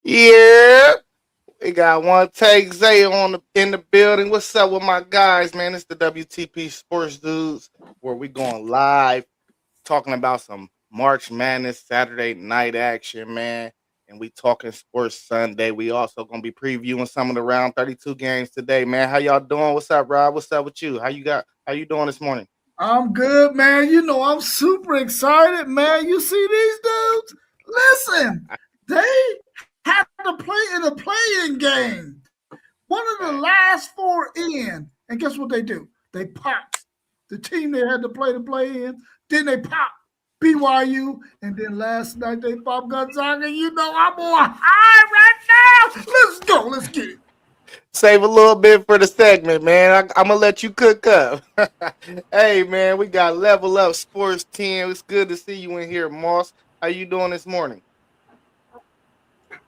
Yeah, we got one take Zay in the building. What's up with my guys, man? It's the WTP Sports Dudes, where we going live talking about some March Madness Saturday night action, man. And we talking sports Sunday. We also gonna be previewing some of the round 32 games today, man. How y'all doing? What's up, Rob? What's up with you? How you doing this morning? I'm good, man. You know, I'm super excited, man. You see these dudes? Listen, they had to play in a playing game. One of the last four in. And guess what they do? They pop the team they had to play in. Then they pop BYU. And then last night they pop Gonzaga. You know, I'm on high right now. Let's go. Let's get it. Save a little bit for the segment, man. I'm gonna let you cook up. Hey, man, we got Level Up Sports 10. It's good to see you in here, Moss. How you doing this morning?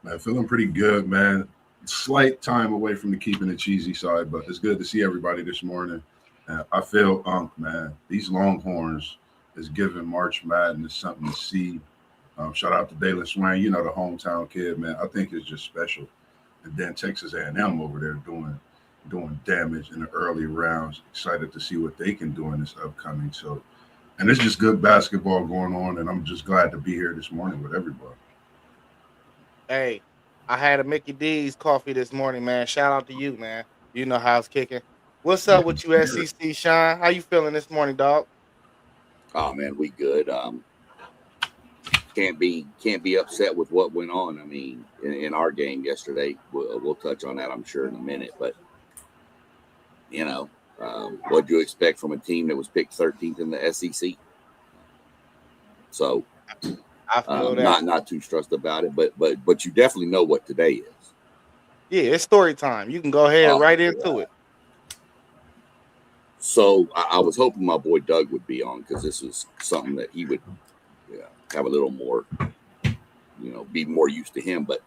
Man, feeling pretty good, man. Slight time away from the keeping it cheesy side, but it's good to see everybody this morning. I feel man. These Longhorns is giving March Madness something to see. Shout out to Dalen Swain, you know, the hometown kid, man. I think it's just special. And then Texas A&M over there doing damage in the early rounds. Excited to see what they can do in this upcoming. So, and it's just good basketball going on, and I'm just glad to be here this morning with everybody. Hey, I had a Mickey D's coffee this morning, man. Shout out to you, man. You know how it's kicking. What's up with you, SEC Sean? How you feeling this morning, dog? Oh man, we good. Can't be upset with what went on. I mean, in our game yesterday, we'll touch on that, I'm sure, in a minute. But you know, what do you expect from a team that was picked 13th in the SEC? So, I feel that. not too stressed about it. But you definitely know what today is. Yeah, it's story time. You can go ahead right into it. So I was hoping my boy Doug would be on because this is something that he would have a little more, be more used to him. But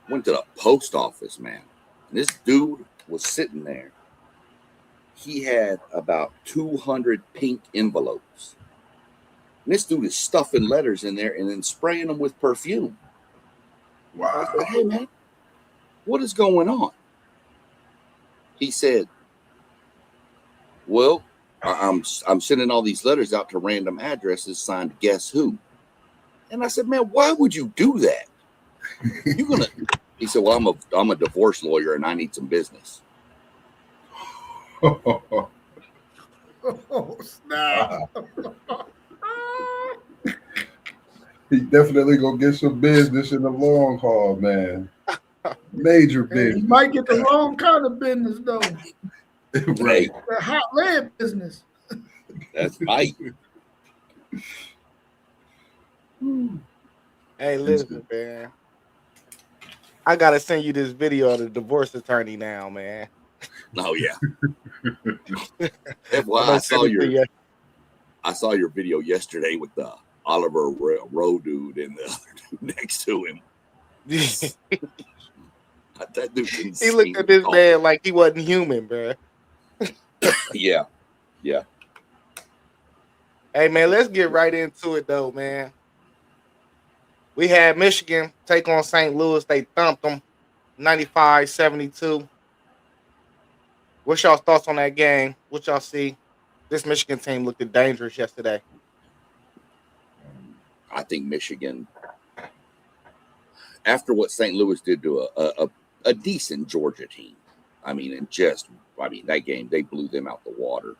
went to the post office, man. And this dude was sitting there. He had about 200 pink envelopes. And this dude is stuffing letters in there and then spraying them with perfume. Wow. I said, hey, man, what is going on? He said, well, I'm sending all these letters out to random addresses signed guess who. And I said, man, why would you do that? He said, well, I'm a divorce lawyer and I need some business. Oh, snap. He definitely gonna get some business in the long haul, man. Major business. He might get the wrong kind of business, though. Right. The hot lead business. That's right. Hey, listen, man. I gotta send you this video of the divorce attorney now, man. Oh yeah. Well, I saw your video yesterday with the Oliver Rowe dude and the other dude next to him. That dude he looked at this man like he wasn't human, bro. Yeah. Hey, man, let's get right into it, though, man. We had Michigan take on St. Louis. They thumped them 95-72. What's y'all thoughts on that game? What y'all see? This Michigan team looked dangerous yesterday. I think Michigan, after what St. Louis did to a decent Georgia team, that game, they blew them out the water.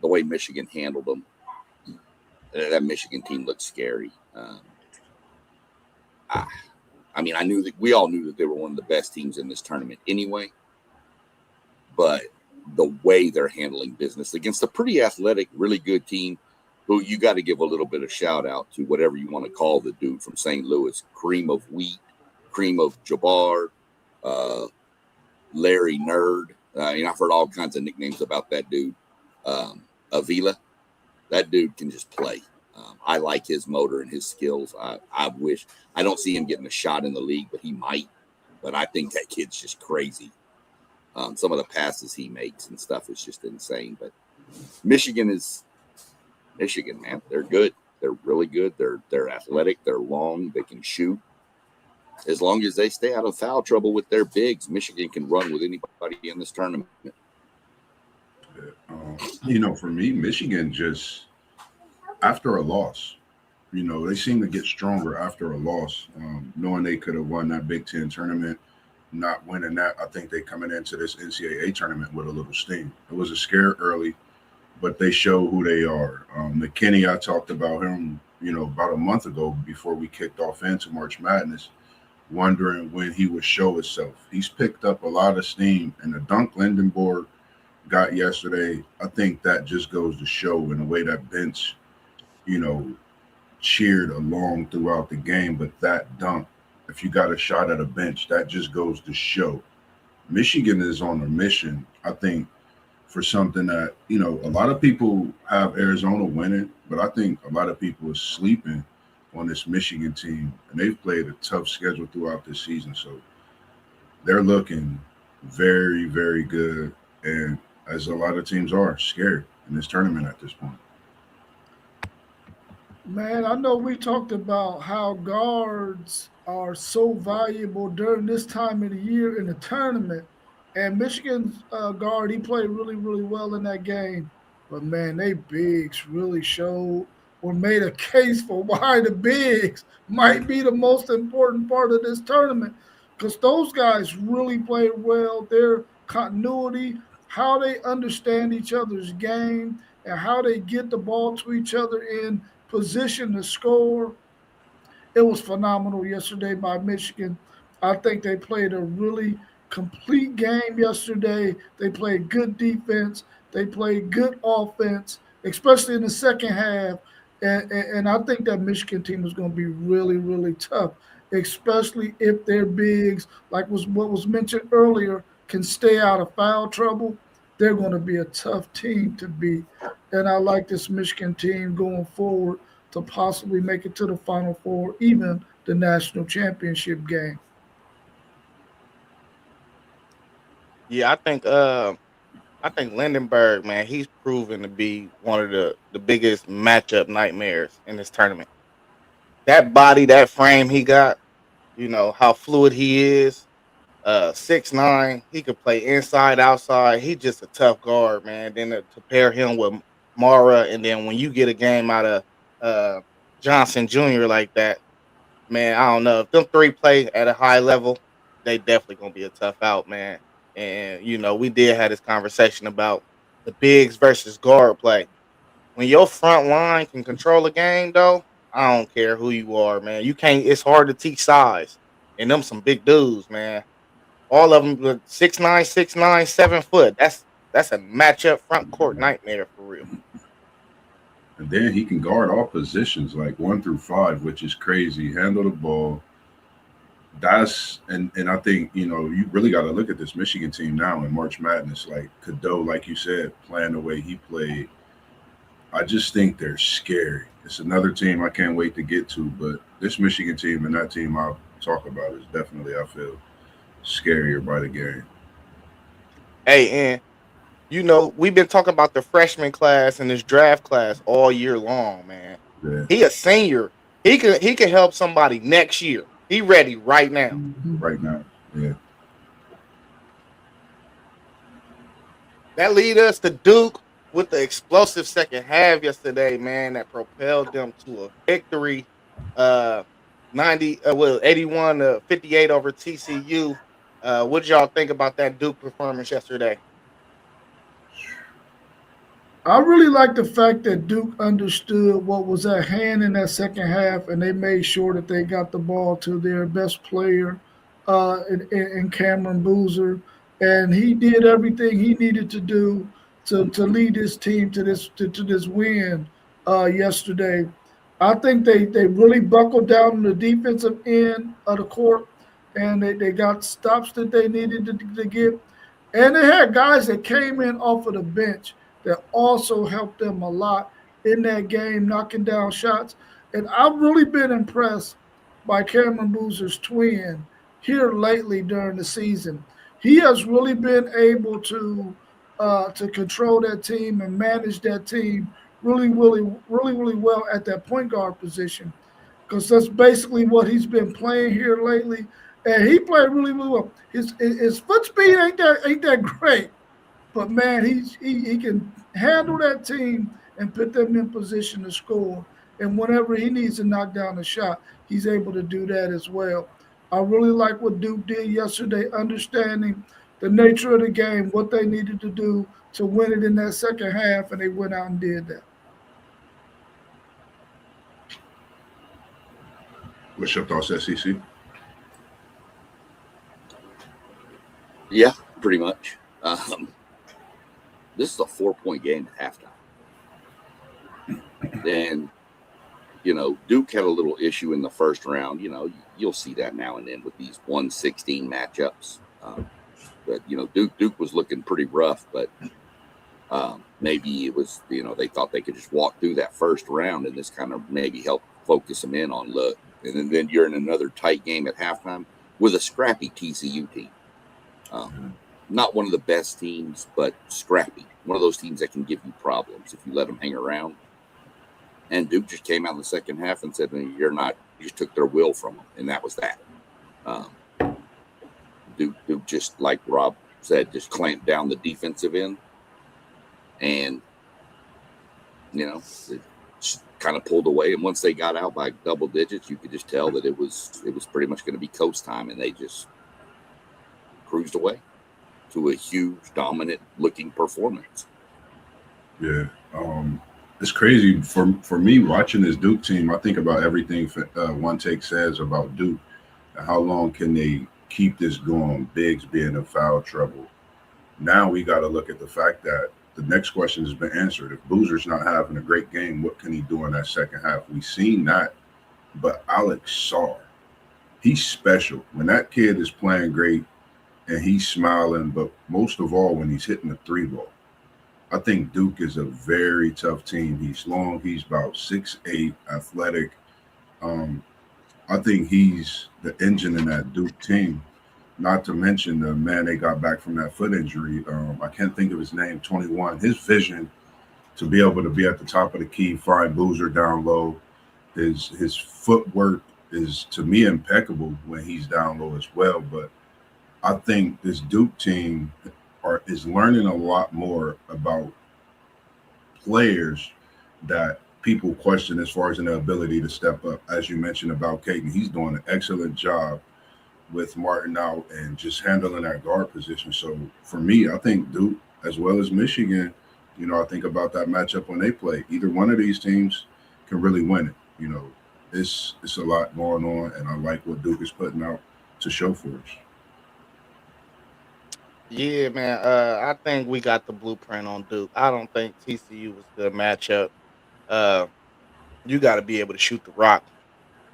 The way Michigan handled them, that Michigan team looked scary. I knew that we all knew that they were one of the best teams in this tournament anyway. But the way they're handling business against a pretty athletic, really good team, who you got to give a little bit of shout out to, whatever you want to call the dude from St. Louis, cream of wheat, cream of Jabbar, Larry Nerd. I've heard all kinds of nicknames about that dude. Avila, that dude can just play. I like his motor and his skills. I wish I don't see him getting a shot in the league, but he might. But I think that kid's just crazy. Some of the passes he makes and stuff is just insane. But Michigan, man. They're good. They're really good. They're athletic. They're long. They can shoot. As long as they stay out of foul trouble with their bigs, Michigan can run with anybody in this tournament. For me, Michigan just after a loss, they seem to get stronger after a loss, knowing they could have won that Big Ten tournament. Not winning that, I think they coming into this NCAA tournament with a little steam. It was a scare early, but they show who they are. McKinney, I talked about him, about a month ago before we kicked off into March Madness, wondering when he would show himself. He's picked up a lot of steam, and the dunk Lindenborg got yesterday, I think that just goes to show in the way that bench, cheered along throughout the game. But that dunk, if you got a shot at a bench, that just goes to show Michigan is on a mission, I think, for something that, a lot of people have Arizona winning, but I think a lot of people are sleeping on this Michigan team, and they've played a tough schedule throughout this season. So they're looking very, very good. And as a lot of teams are scared in this tournament at this point. Man, I know we talked about how guards are so valuable during this time of the year in the tournament. And Michigan's guard, he played really, really well in that game. But man, they bigs really showed or made a case for why the bigs might be the most important part of this tournament. Because those guys really played well. Their continuity, how they understand each other's game, and how they get the ball to each other in position to score. It was phenomenal yesterday by Michigan. I think they played a really complete game yesterday. They played good defense. They played good offense, especially in the second half. And I think that Michigan team is going to be really, really tough, especially if their bigs, like what was mentioned earlier, can stay out of foul trouble. They're going to be a tough team to beat. And I like this Michigan team going forward to possibly make it to the Final Four, even the national championship game. Yeah, I think Lindenberg, man, he's proven to be one of the biggest matchup nightmares in this tournament. That body, that frame he got, how fluid he is. 6'9", he could play inside, outside. He's just a tough guard, man. Then to pair him with Mara, and then when you get a game out of uh Johnson Jr. like that, man, I don't know if them three play at a high level, they definitely gonna be a tough out, man. And we did have this conversation about the bigs versus guard play. When your front line can control a game, though, I don't care who you are, man. You can't. It's hard to teach size, and them some big dudes, man. All of them 6'9", 6'9", 7 foot. That's a matchup front court nightmare for real. And then he can guard all positions, like 1 through 5, which is crazy. Handle the ball. And I think, you really got to look at this Michigan team now in March Madness. Like Cadeau, like you said, playing the way he played. I just think they're scary. It's another team I can't wait to get to, but this Michigan team and that team I'll talk about is definitely, I feel, scarier by the game. Hey, and we've been talking about the freshman class and this draft class all year long, man. Yeah, He a senior. He could help somebody next year. He ready right now. right now. Yeah. That lead us to Duke with the explosive second half yesterday, man. That propelled them to a victory, 81-58 over TCU. What did y'all think about that Duke performance yesterday? I really like the fact that Duke understood what was at hand in that second half, and they made sure that they got the ball to their best player in Cameron Boozer, and he did everything he needed to do to lead his team to this win yesterday. I think they really buckled down on the defensive end of the court, and they got stops that they needed to get, and they had guys that came in off of the bench that also helped them a lot in that game, knocking down shots. And I've really been impressed by Cameron Boozer's twin here lately during the season. He has really been able to control that team and manage that team really, really, really, really well at that point guard position. because that's basically what he's been playing here lately. And he played really, really well. His foot speed ain't that great, but man, he can handle that team and put them in position to score. And whenever he needs to knock down a shot, he's able to do that as well. I really like what Duke did yesterday, understanding the nature of the game, what they needed to do to win it in that second half, and they went out and did that. What's your thoughts, SEC? Yeah, pretty much. This is a 4-point game at halftime. And, Duke had a little issue in the first round. You'll see that now and then with these 116 matchups. But, Duke was looking pretty rough, but maybe it was, they thought they could just walk through that first round, and this kind of maybe helped focus them in on look. And then you're in another tight game at halftime with a scrappy TCU team. Not one of the best teams, but scrappy. One of those teams that can give you problems if you let them hang around. And Duke just came out in the second half and said, "You're not." You just took their will from them, and that was that. Duke just, like Rob said, just clamped down the defensive end, and it just kind of pulled away. And once they got out by double digits, you could just tell that it was pretty much going to be coast time, and they just cruised away to a huge, dominant-looking performance. Yeah, it's crazy for me watching this Duke team. I think about everything One Take says about Duke and how long can they keep this going. Biggs being in foul trouble. Now we got to look at the fact that the next question has been answered. If Boozer's not having a great game, what can he do in that second half? We've seen that, but Alex Sarr, he's special. When that kid is playing great, and he's smiling, but most of all, when he's hitting the three ball. I think Duke is a very tough team. He's long. He's about 6'8", athletic. I think he's the engine in that Duke team. Not to mention the man they got back from that foot injury. I can't think of his name, 21. His vision to be able to be at the top of the key, find Boozer down low. His footwork is, to me, impeccable when he's down low as well. But I think this Duke team is learning a lot more about players that people question as far as their ability to step up. As you mentioned about Caden, he's doing an excellent job with Martin out and just handling that guard position. So for me, I think Duke, as well as Michigan, I think about that matchup when they play. Either one of these teams can really win it. It's a lot going on, and I like what Duke is putting out to show for us. Yeah, man. I think we got the blueprint on Duke. I don't think TCU was a good matchup. Uh, you got to be able to shoot the rock,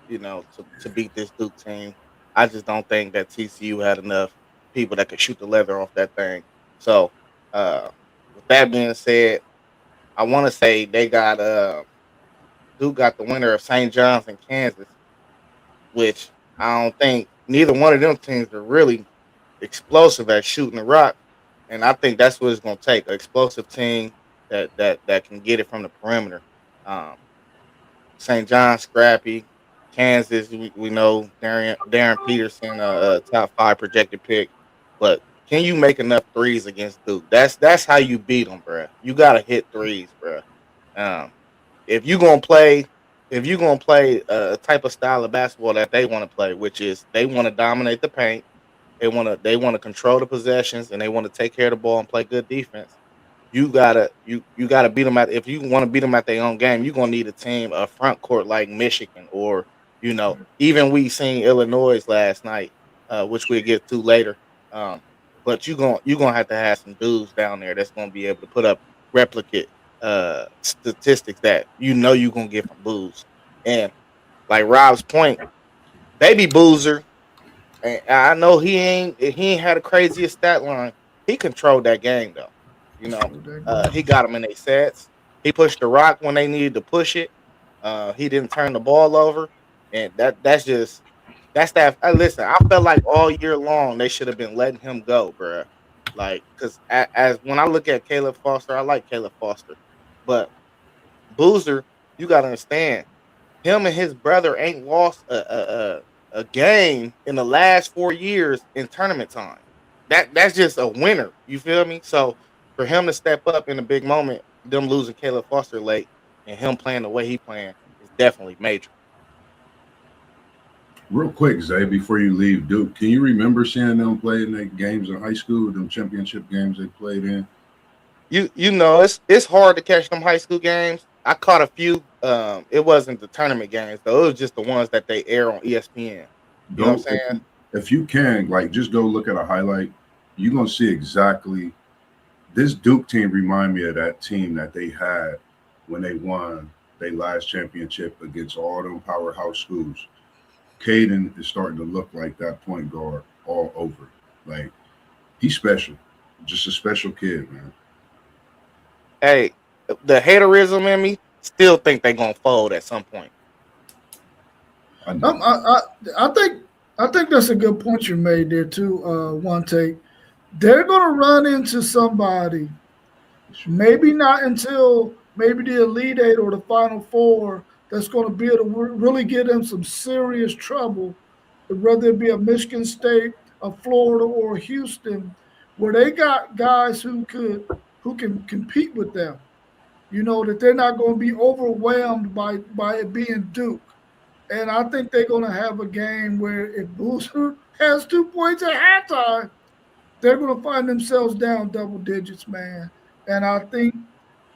to beat this Duke team. I just don't think that TCU had enough people that could shoot the leather off that thing. So, uh, with that being said, I want to say they got Duke got the winner of St. John's and Kansas, which I don't think neither one of them teams are really explosive at shooting the rock, and I think that's what it's going to take: an explosive team that can get it from the perimeter. Um, St. John, scrappy. Kansas, we know Darren Peterson, a top 5 projected pick, but can you make enough threes against Duke? That's how you beat them, bruh. You got to hit threes, bruh. Um, if you gonna play, if you gonna play a type of style of basketball that they want to play, which is they want to dominate the paint, they want to control the possessions, and they want to take care of the ball and play good defense. You gotta beat them at, if you want to beat them at their own game, you're gonna need a team, a front court like Michigan, or even we seen Illinois last night, which we'll get to later. Um, but you gonna have to have some dudes down there that's gonna be able to put up replicate statistics that you're gonna get from Booze. And like Rob's point, baby Boozer, and I know he ain't had the craziest stat line. He controlled that game though. You know, he got them in their sets. He pushed the rock when they needed to push it. He didn't turn the ball over, and that's that. Listen, I felt like all year long they should have been letting him go, bruh. Like, because as when I look at Caleb Foster, I like Caleb Foster, but Boozer, you got to understand. him and his brother ain't lost a game in the last 4 years in tournament time. That's just a winner. You feel me? So for him to step up in a big moment, them losing Caleb Foster late and him playing the way he playing is definitely major. Real quick, Zay, before you leave Duke, can you remember seeing them play in their games in high school, them championship games they played in? You know it's hard to catch them high school games. I caught a few. It wasn't the tournament games though. It was just the ones that they air on ESPN. You know what Go I'm saying? if you can, like, just go look at a highlight. You're gonna see exactly this Duke team remind me of that team that they had when they won their last championship against all them powerhouse schools. Caden is starting to look like that point guard all over. Like, he's special, just a special kid, man. Hey, the haterism in me still think they gonna fold at some point. I know. I think that's a good point you made there too. One take, they're going to run into somebody. Maybe not until maybe the Elite Eight or the Final Four. That's going to be able to really get them some serious trouble, whether it be a Michigan State, a Florida, or Houston, where they got guys who can compete with them. You know that they're not going to be overwhelmed by it being Duke. And I think they're going to have a game where if Booster has 2 points at halftime, they're going to find themselves down double digits, man. And I think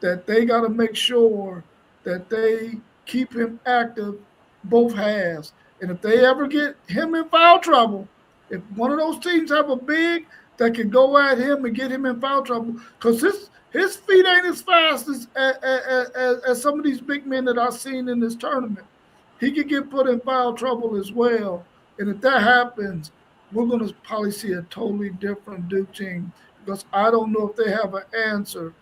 that they got to make sure that they keep him active both halves. And if they ever get him in foul trouble, if one of those teams have a big that can go at him and get him in foul trouble, because his feet ain't as fast as some of these big men that I've seen in this tournament. He could get put in foul trouble as well. And if that happens, we're going to probably see a totally different Duke team because I don't know if they have an answer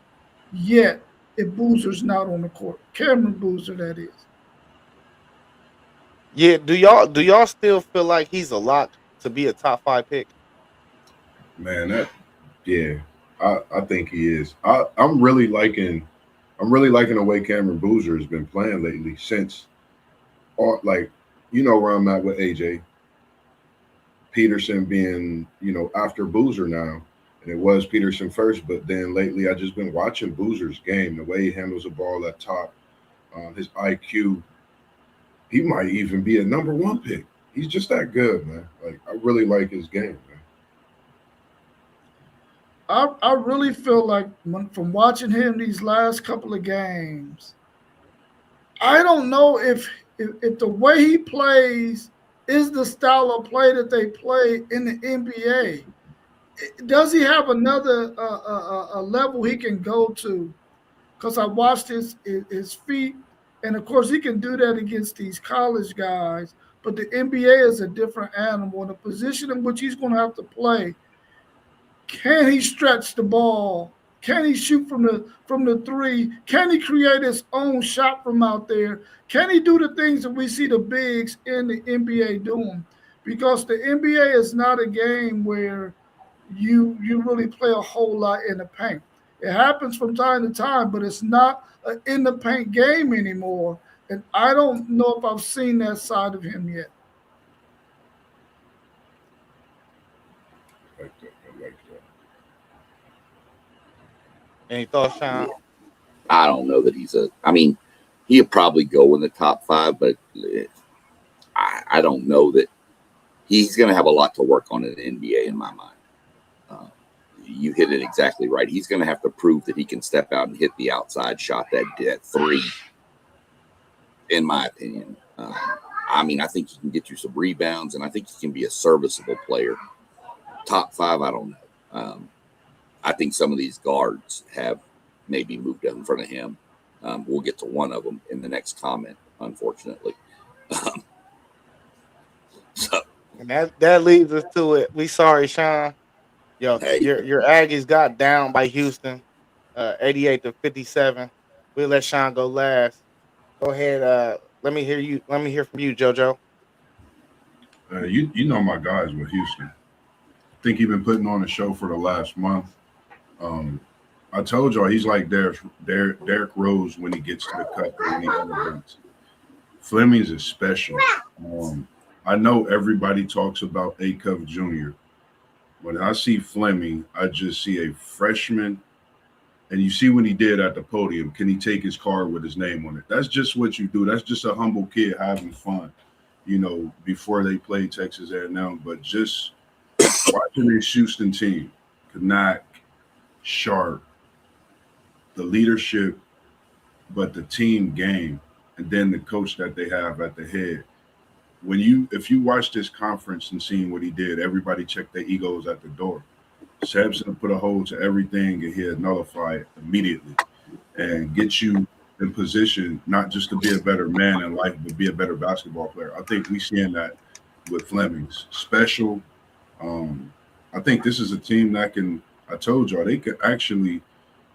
yet if Boozer's not on the court. Cameron Boozer, that is. Yeah, do y'all still feel like he's a lock to be a top 5 pick? Man, yeah, I think he is. I'm really liking the way Cameron Boozer has been playing lately since, like, you know where I'm at with AJ Peterson being, after Boozer now, and it was Peterson first, but then lately I just been watching Boozer's game, the way he handles the ball at top, his IQ. He might even be a number 1 pick. He's just that good, man. Like, I really like his game, man. I really feel like from watching him these last couple of games, I don't know if the way he plays is the style of play that they play in the NBA. Does he have another a level he can go to? Because I watched his feet, and of course he can do that against these college guys. But the NBA is a different animal, and the position in which he's going to have to play. Can he stretch the ball? Can he shoot from the three? Can he create his own shot from out there? Can he do the things that we see the bigs in the NBA doing? Because the NBA is not a game where you really play a whole lot in the paint. It happens from time to time, but it's not an in the paint game anymore. And I don't know if I've seen that side of him yet. I like that. Any thoughts, Sean? I don't know that he'll probably go in the top 5, but I don't know that he's going to have a lot to work on in the NBA in my mind. You hit it exactly right. He's going to have to prove that he can step out and hit the outside shot, that 3, in my opinion. I think he can get you some rebounds, and I think he can be a serviceable player. Top 5, I don't know. I think some of these guards have maybe moved up in front of him. We'll get to one of them in the next comment, unfortunately. And that leads us to it. We sorry, Sean. Yo, Hey. your Aggies got down by Houston, 88-57. We'll let Sean go last. Go ahead. Let me hear from you, JoJo. You know my guys with Houston. I think he's been putting on a show for the last month. I told y'all he's like Derrick Rose when he gets to the cup or when he elevates. Flemings is special. I know everybody talks about Acuff Jr. When I see Fleming, I just see a freshman. And you see what he did at the podium. Can he take his card with his name on it? That's just what you do. That's just a humble kid having fun, before they play Texas A&M. But just watching this Houston team, Knack, Sharp, the leadership, but the team game, and then the coach that they have at the head. If you watch this conference and seeing what he did, everybody checked their egos at the door. Sampson put a hold to everything and he'll nullify it immediately and get you in position not just to be a better man in life, but be a better basketball player. I think we seeing that with Fleming's special. I think this is a team that I told y'all, they could actually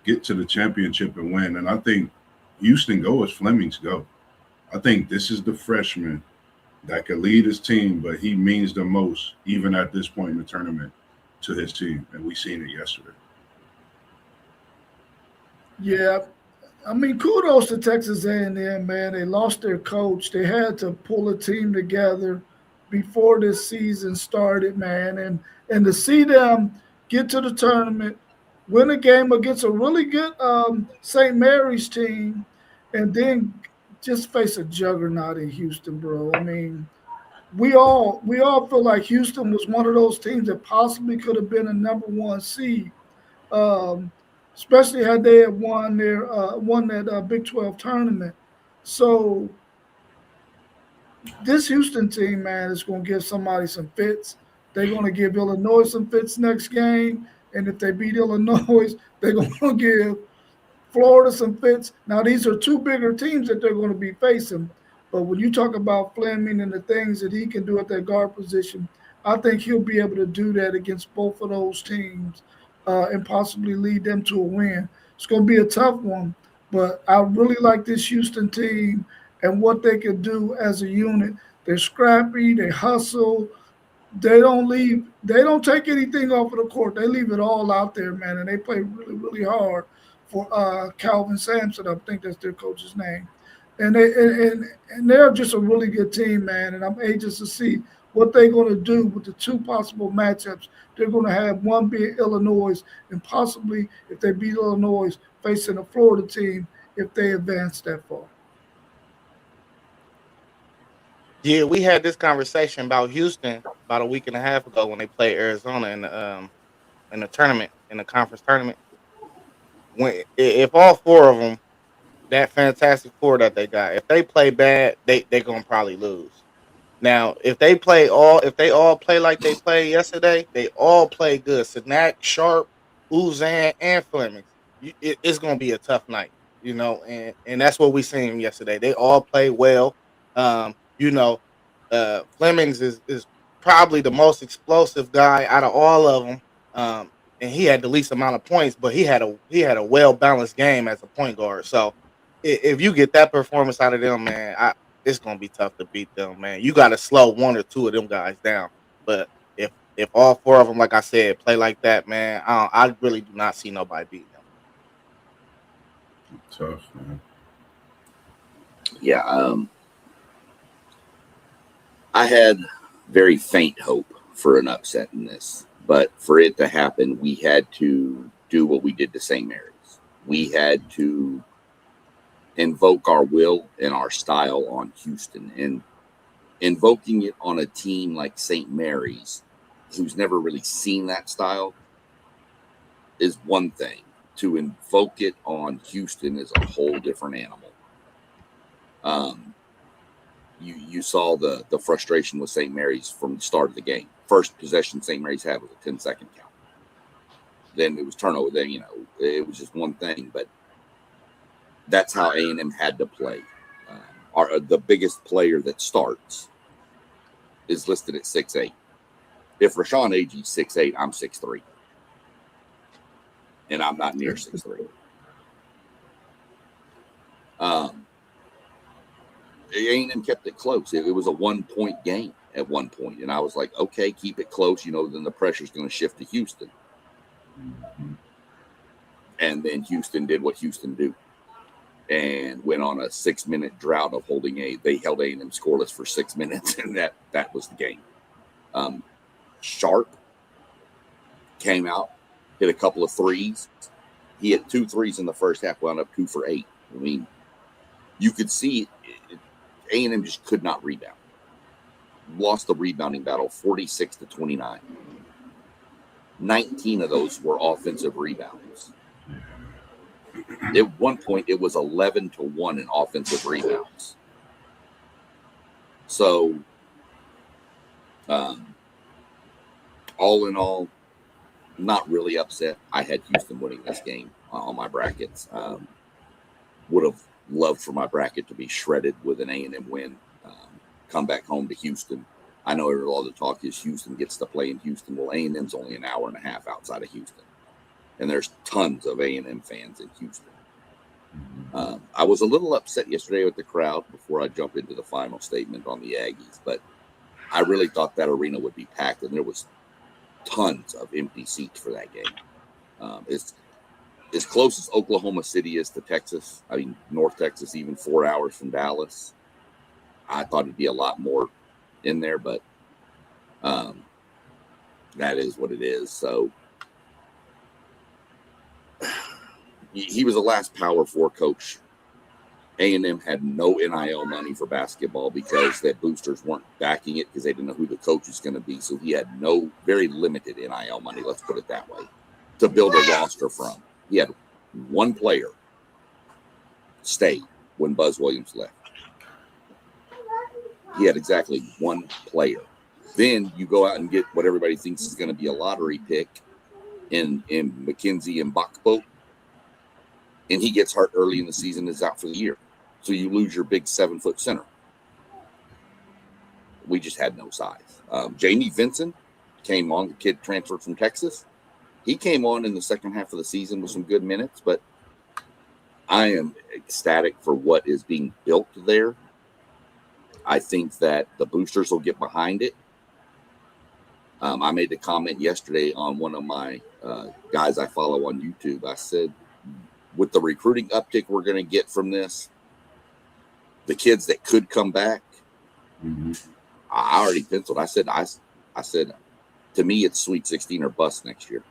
get to the championship and win. And I think Houston go as Fleming's go. I think this is the freshman that could lead his team, but he means the most, even at this point in the tournament, to his team, and we seen it yesterday. Yeah, I mean, kudos to Texas A&M, man. They lost their coach. They had to pull a team together before this season started, man, and to see them get to the tournament, win a game against a really good St. Mary's team, and then just face a juggernaut in Houston, bro. I mean, we all feel like Houston was one of those teams that possibly could have been a number one seed, especially had they had won that Big 12 tournament. So this Houston team, man, is going to give somebody some fits. They're going to give Illinois some fits next game, and if they beat Illinois, they're going to give Florida some fits. Now, these are two bigger teams that they're going to be facing. But when you talk about Fleming and the things that he can do at that guard position, I think he'll be able to do that against both of those teams and possibly lead them to a win. It's going to be a tough one, but I really like this Houston team and what they can do as a unit. They're scrappy, they hustle, they don't take anything off of the court. They leave it all out there, man, and they play really, really hard for Calvin Sampson. I think that's their coach's name. And they're just a really good team, man. And I'm anxious to see what they're going to do with the two possible matchups. They're going to have one being Illinois, and possibly, if they beat Illinois, facing a Florida team if they advance that far. Yeah, we had this conversation about Houston about a week and a half ago when they played Arizona in the tournament, in the conference tournament. If all four of them, that fantastic four that they got, if they play bad, they gonna probably lose. Now, if they all play like they played yesterday, they all play good. Sanak, Sharp, Uzan, and Flemings. It's gonna be a tough night, and that's what we seen yesterday. They all play well. Um, you know, Flemings is probably the most explosive guy out of all of them. And he had the least amount of points, but he had a well balanced game as a point guard. So if you get that performance out of them, man, it's gonna be tough to beat them, man. You got to slow one or two of them guys down. But if all four of them, like I said, play like that, man, I really do not see nobody beating them. Tough, man. Yeah, I had very faint hope for an upset in this, but for it to happen, we had to do what we did to St. Mary's. We had to invoke our will and our style on Houston, and invoking it on a team like St. Mary's, who's never really seen that style, is one thing. To invoke it on Houston is a whole different animal. You saw the frustration with St. Mary's from the start of the game. First possession St. Mary's had was a 10-second count. Then it was turnover. Then, it was just one thing. But that's how A&M had to play. The biggest player that starts is listed at 6'8". If Rashawn Agee's 6'8", I'm 6'3". And I'm not near 6'3". A&M kept it close. It was a 1-point game at one point, and I was like, okay, keep it close. Then the pressure's going to shift to Houston. And then Houston did what Houston do. and went on a 6-minute drought of they held A&M scoreless for 6 minutes, and that was the game. Sharp came out, hit a couple of threes. He hit 2 threes in the first half, wound up 2 for 8. I mean, you could see A&M just could not rebound. Lost the rebounding battle 46-29. 19 of those were offensive rebounds. At one point, it was 11-1 in offensive rebounds. So, all in all, not really upset. I had Houston winning this game on my brackets. Would have loved for my bracket to be shredded with an A&M win. Come back home to Houston. I know all the talk is Houston gets to play in Houston. Well, A&M's only an hour and a half outside of Houston, and there's tons of A&M fans in Houston. I was a little upset yesterday with the crowd before I jump into the final statement on the Aggies, but I really thought that arena would be packed, and there was tons of empty seats for that game. It's as close as Oklahoma City is to Texas. I mean, North Texas, even 4 hours from Dallas. I thought it'd be a lot more in there, but that is what it is. So he was the last Power 4 coach. A&M had no NIL money for basketball because their boosters weren't backing it because they didn't know who the coach was going to be. So he had very limited NIL money, let's put it that way, to build a roster from. He had one player stay when Buzz Williams left. He had exactly one player. Then you go out and get what everybody thinks is going to be a lottery pick in Mackenzie Mbakpo, and he gets hurt early in the season, is out for the year. So you lose your big 7-foot center. We just had no size. Jamie Vinson came on, the kid transferred from Texas. He came on in the second half of the season with some good minutes, but I am ecstatic for what is being built there. I think that the boosters will get behind it. I made the comment yesterday on one of my guys I follow on YouTube. I said, with the recruiting uptick we're going to get from this, the kids that could come back, I already penciled. I said, to me, it's Sweet 16 or bust next year.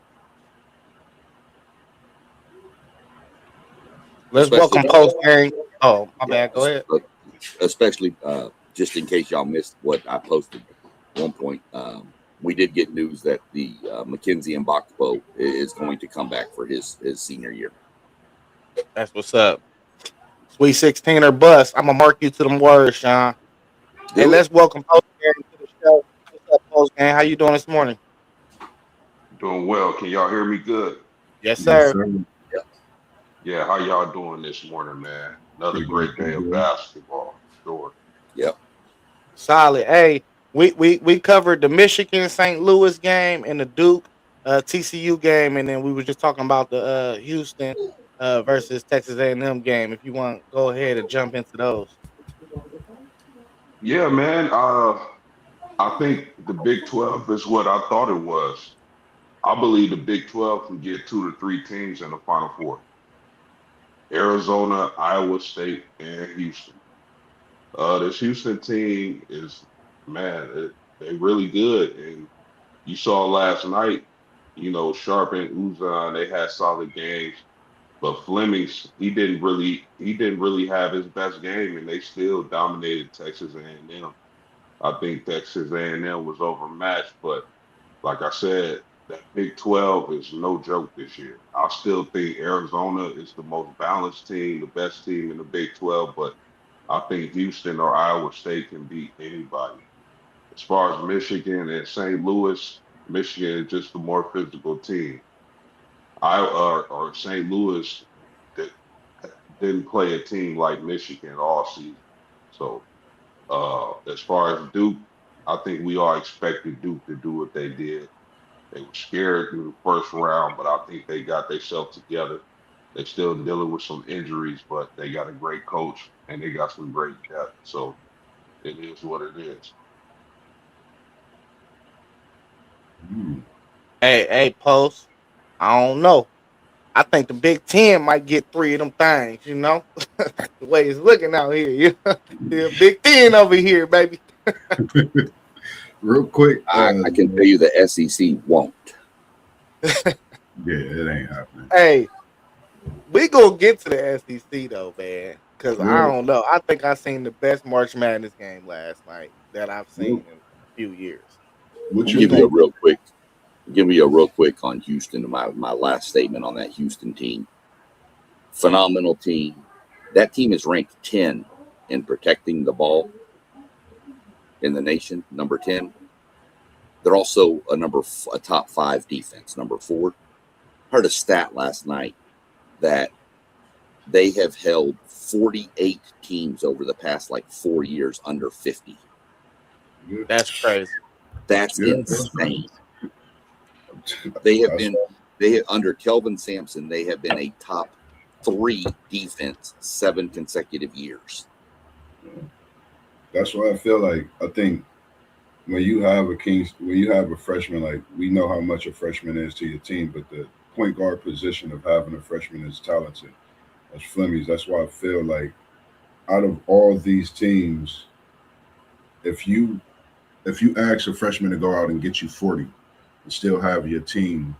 Let's welcome post game. Oh, my bad. Go ahead. Especially just in case y'all missed what I posted at one point. We did get news that the Mackenzie Mbakpo is going to come back for his senior year. That's what's up. Sweet 16 or bust. I'm going to mark you to them words, Sean. Hey, let's welcome post game to the show. What's up, post game? How you doing this morning? Doing well. Can y'all hear me good? Yes, sir. Yep. Yeah, how y'all doing this morning, man? Another great day of basketball. Sure. Yep. Solid. Hey, we covered the Michigan St. Louis game and the Duke TCU game, and then we were just talking about the Houston versus Texas A&M game. If you want, go ahead and jump into those. Yeah, man. I think the Big 12 is what I thought it was. I believe the Big 12 can get 2 to 3 teams in the Final Four. Arizona, Iowa State, and Houston. This Houston team is, man, they're really good. And you saw last night, Sharp and Uzan, they had solid games. But Fleming's, he didn't really have his best game, and they still dominated Texas A&M. I think Texas A&M was overmatched, but like I said, that Big 12 is no joke this year. I still think Arizona is the most balanced team, the best team in the Big 12, but I think Houston or Iowa State can beat anybody. As far as Michigan and St. Louis, Michigan is just the more physical team. Or St. Louis that didn't play a team like Michigan all season. So as far as Duke, I think we all expected Duke to do what they did. They were scared through the first round, but I think they got themselves together. They're still dealing with some injuries, but they got a great coach and they got some great depth. So it is what it is. Hey, post. I don't know. I think the Big Ten might get 3 of them things. The way it's looking out here. Yeah, Big Ten over here, baby. Real quick, I can tell you the SEC won't. yeah, it ain't happening. Hey, we gonna get to the SEC though, man. Cause I Real, don't know. I think I seen the best March Madness game last night that I've real, seen in a few years. what And you we Give you gonna a real quick. Give me a real quick on Houston. My last statement on that Houston team. Phenomenal team. That team is ranked 10 in protecting the ball in the nation. Number 10. They're also a top 5 defense. Number 4. Heard a stat last night that they have held 48 teams over the past like 4 years under 50. yeah, that's crazy. That's yeah, insane. They have that's been under Kelvin Sampson. They have been a top 3 defense 7 consecutive years. that's why I feel like I think when you have when you have a freshman, like we know how much a freshman is to your team, but the point guard position of having a freshman is talented. That's Flemings. That's why I feel like out of all these teams, if you ask a freshman to go out and get you 40 and still have your team,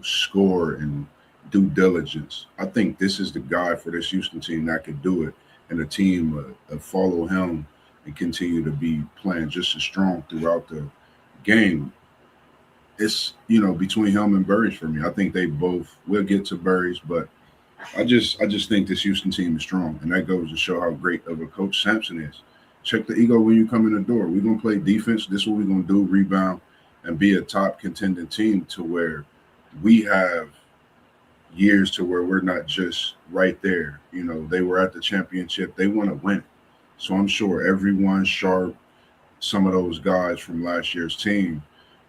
score and due diligence, I think this is the guy for this Houston team that could do it, and the team follow him and continue to be playing just as strong throughout the game. It's between him and Burris for me. I think they both will get to Burris, but I just think this Houston team is strong, and that goes to show how great of a coach Sampson is. Check the ego when you come in the door. We're gonna play defense. This is what we're gonna do: rebound and be a top contending team to where we have years to where we're not just right there. They were at the championship. They want to win it. So I'm sure everyone sharp, some of those guys from last year's team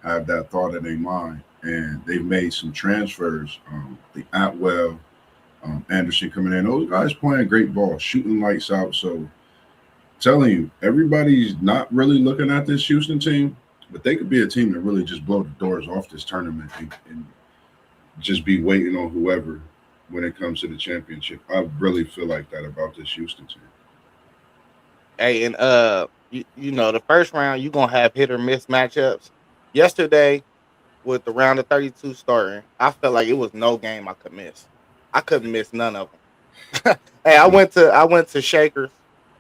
have that thought in their mind, and they've made some transfers. The Atwell, Anderson coming in, those guys playing great ball, shooting lights out. So telling you, everybody's not really looking at this Houston team, but they could be a team that really just blow the doors off this tournament and just be waiting on whoever when it comes to the championship. I really feel like that about this Houston team. Hey, and the first round you gonna have hit or miss matchups. Yesterday, with the round of 32 starting, I felt like it was no game I could miss. I couldn't miss none of them. Hey, I went to Shakers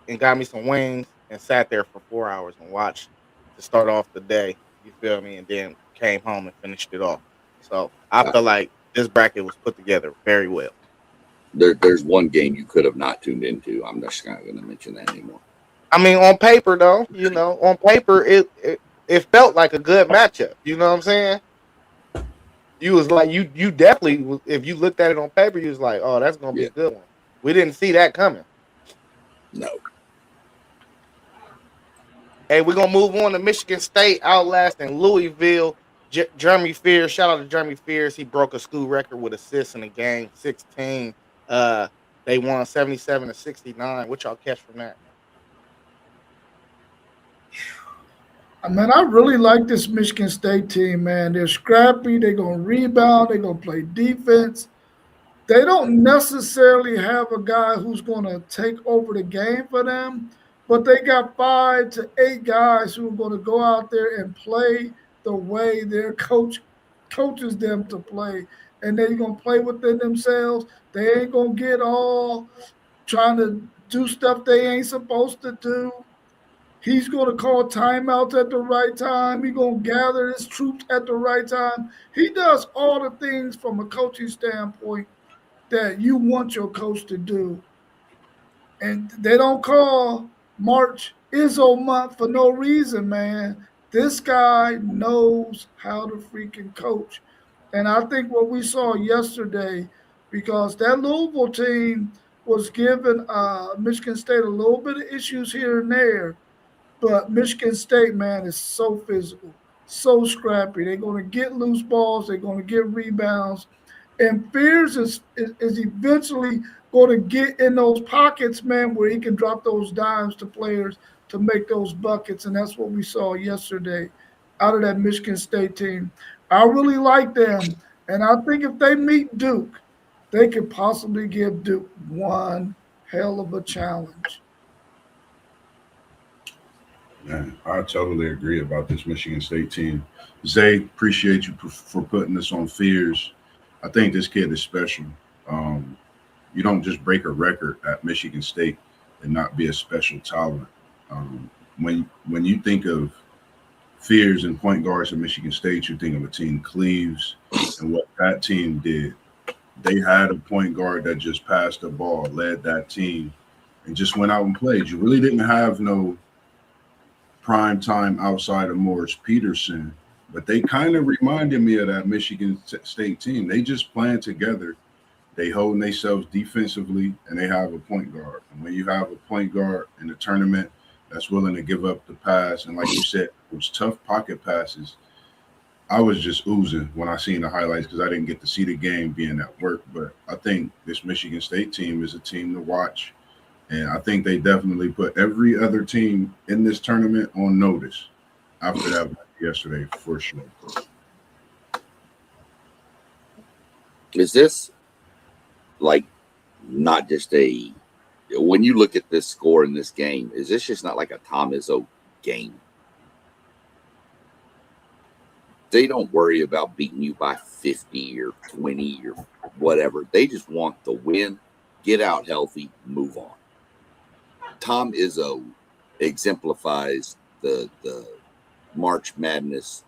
and got me some wings and sat there for 4 hours and watched to start off the day. You feel me? And then came home and finished it off. So I Uh, feel like this bracket was put together very well. there's one game you could have not tuned into. I'm just not going to mention that anymore. I mean, on paper though, on paper it felt like a good matchup. You know what I'm saying? You was like you definitely if you looked at it on paper, you was like, oh, that's gonna be Yeah, a good one. We didn't see that coming. no. Hey, we're gonna move on to Michigan State outlasting Louisville. Jeremy Fears, shout out to Jeremy Fears. He broke a school record with assists in the game, 16. Uh, they won 77-69. What y'all catch from that? Man, I really like this Michigan State team, man. They're scrappy. They're going to rebound. They're going to play defense. They don't necessarily have a guy who's going to take over the game for them, but they got 5 to 8 guys who are going to go out there and play the way their coach coaches them to play. And they're going to play within themselves. They ain't going to get all trying to do stuff they ain't supposed to do. He's going to call timeouts at the right time. He's going to gather his troops at the right time. He does all the things from a coaching standpoint that you want your coach to do. And they don't call March Izzo month for no reason, man. This guy knows how to freaking coach. And I think what we saw yesterday, because that Louisville team was giving Michigan State a little bit of issues here and there, but Michigan State, man, is so physical, so scrappy. They're going to get loose balls. They're going to get rebounds. And Fears is eventually going to get in those pockets, man, where he can drop those dimes to players to make those buckets. And that's what we saw yesterday out of that Michigan State team. I really like them. And I think if they meet Duke, they could possibly give Duke one hell of a challenge. Man, I totally agree about this Michigan State team. Zay, appreciate you for putting this on Fears. I think this kid is special. Um, you don't just break a record at Michigan State and not be a special talent. When you think of Fears and point guards at Michigan State, you think of a team Cleaves and what that team did. They had a point guard that just passed the ball, led that team, and just went out and played. You really didn't have no prime time outside of Morris Peterson, but they kind of reminded me of that Michigan State team. They just playing together. They holding themselves defensively, and they have a point guard. And when you have a point guard in the tournament that's willing to give up the pass, and like you said, those tough pocket passes, I was just oozing when I seen the highlights because I didn't get to see the game being at work. But I think this Michigan State team is a team to watch. And I think they definitely put every other team in this tournament on notice after that yesterday, for sure. Is this like not just a, when you look at this score in this game, is this just not like a Tom Izzo game? They don't worry about beating you by 50 or 20 or whatever. They just want the win, get out healthy, move on. Tom Izzo exemplifies the March Madness,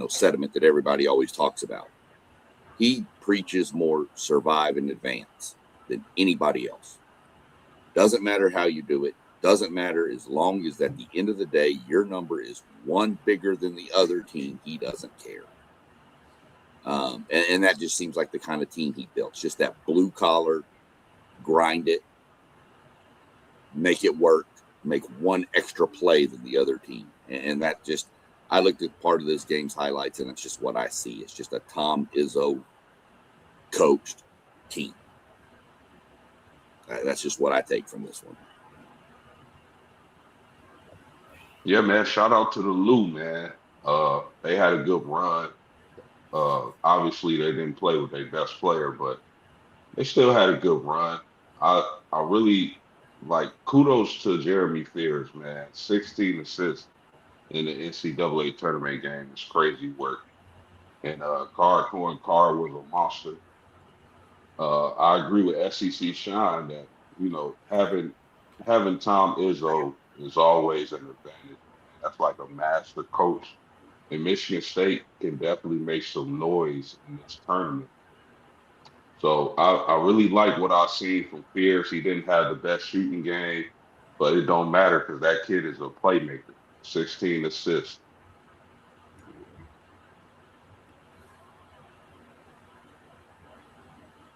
sentiment that everybody always talks about. He preaches more survive and advance than anybody else. Doesn't matter how you do it. Doesn't matter as long as at the end of the day, your number is one bigger than the other team. He doesn't care. And that just seems like the kind of team he built. Just that blue collar, grind it, make it work, make one extra play than the other team. And that just, I looked at part of this game's highlights, and it's just what I see. It's just a Tom Izzo coached team. That's just what I take from this one. Yeah, man. Shout out to the Lou, man. They had a good run. Obviously, they didn't play with their best player, but they still had a good run. I really like kudos to Jeremy Fears, man. 16 assists in the NCAA tournament game is crazy work. And Carr was a monster. I agree with SEC Shine that having Tom Izzo is always an advantage. That's like a master coach. And Michigan State can definitely make some noise in this tournament. So I really like what I seen from Pierce. He didn't have the best shooting game, but it don't matter because that kid is a playmaker. 16 assists.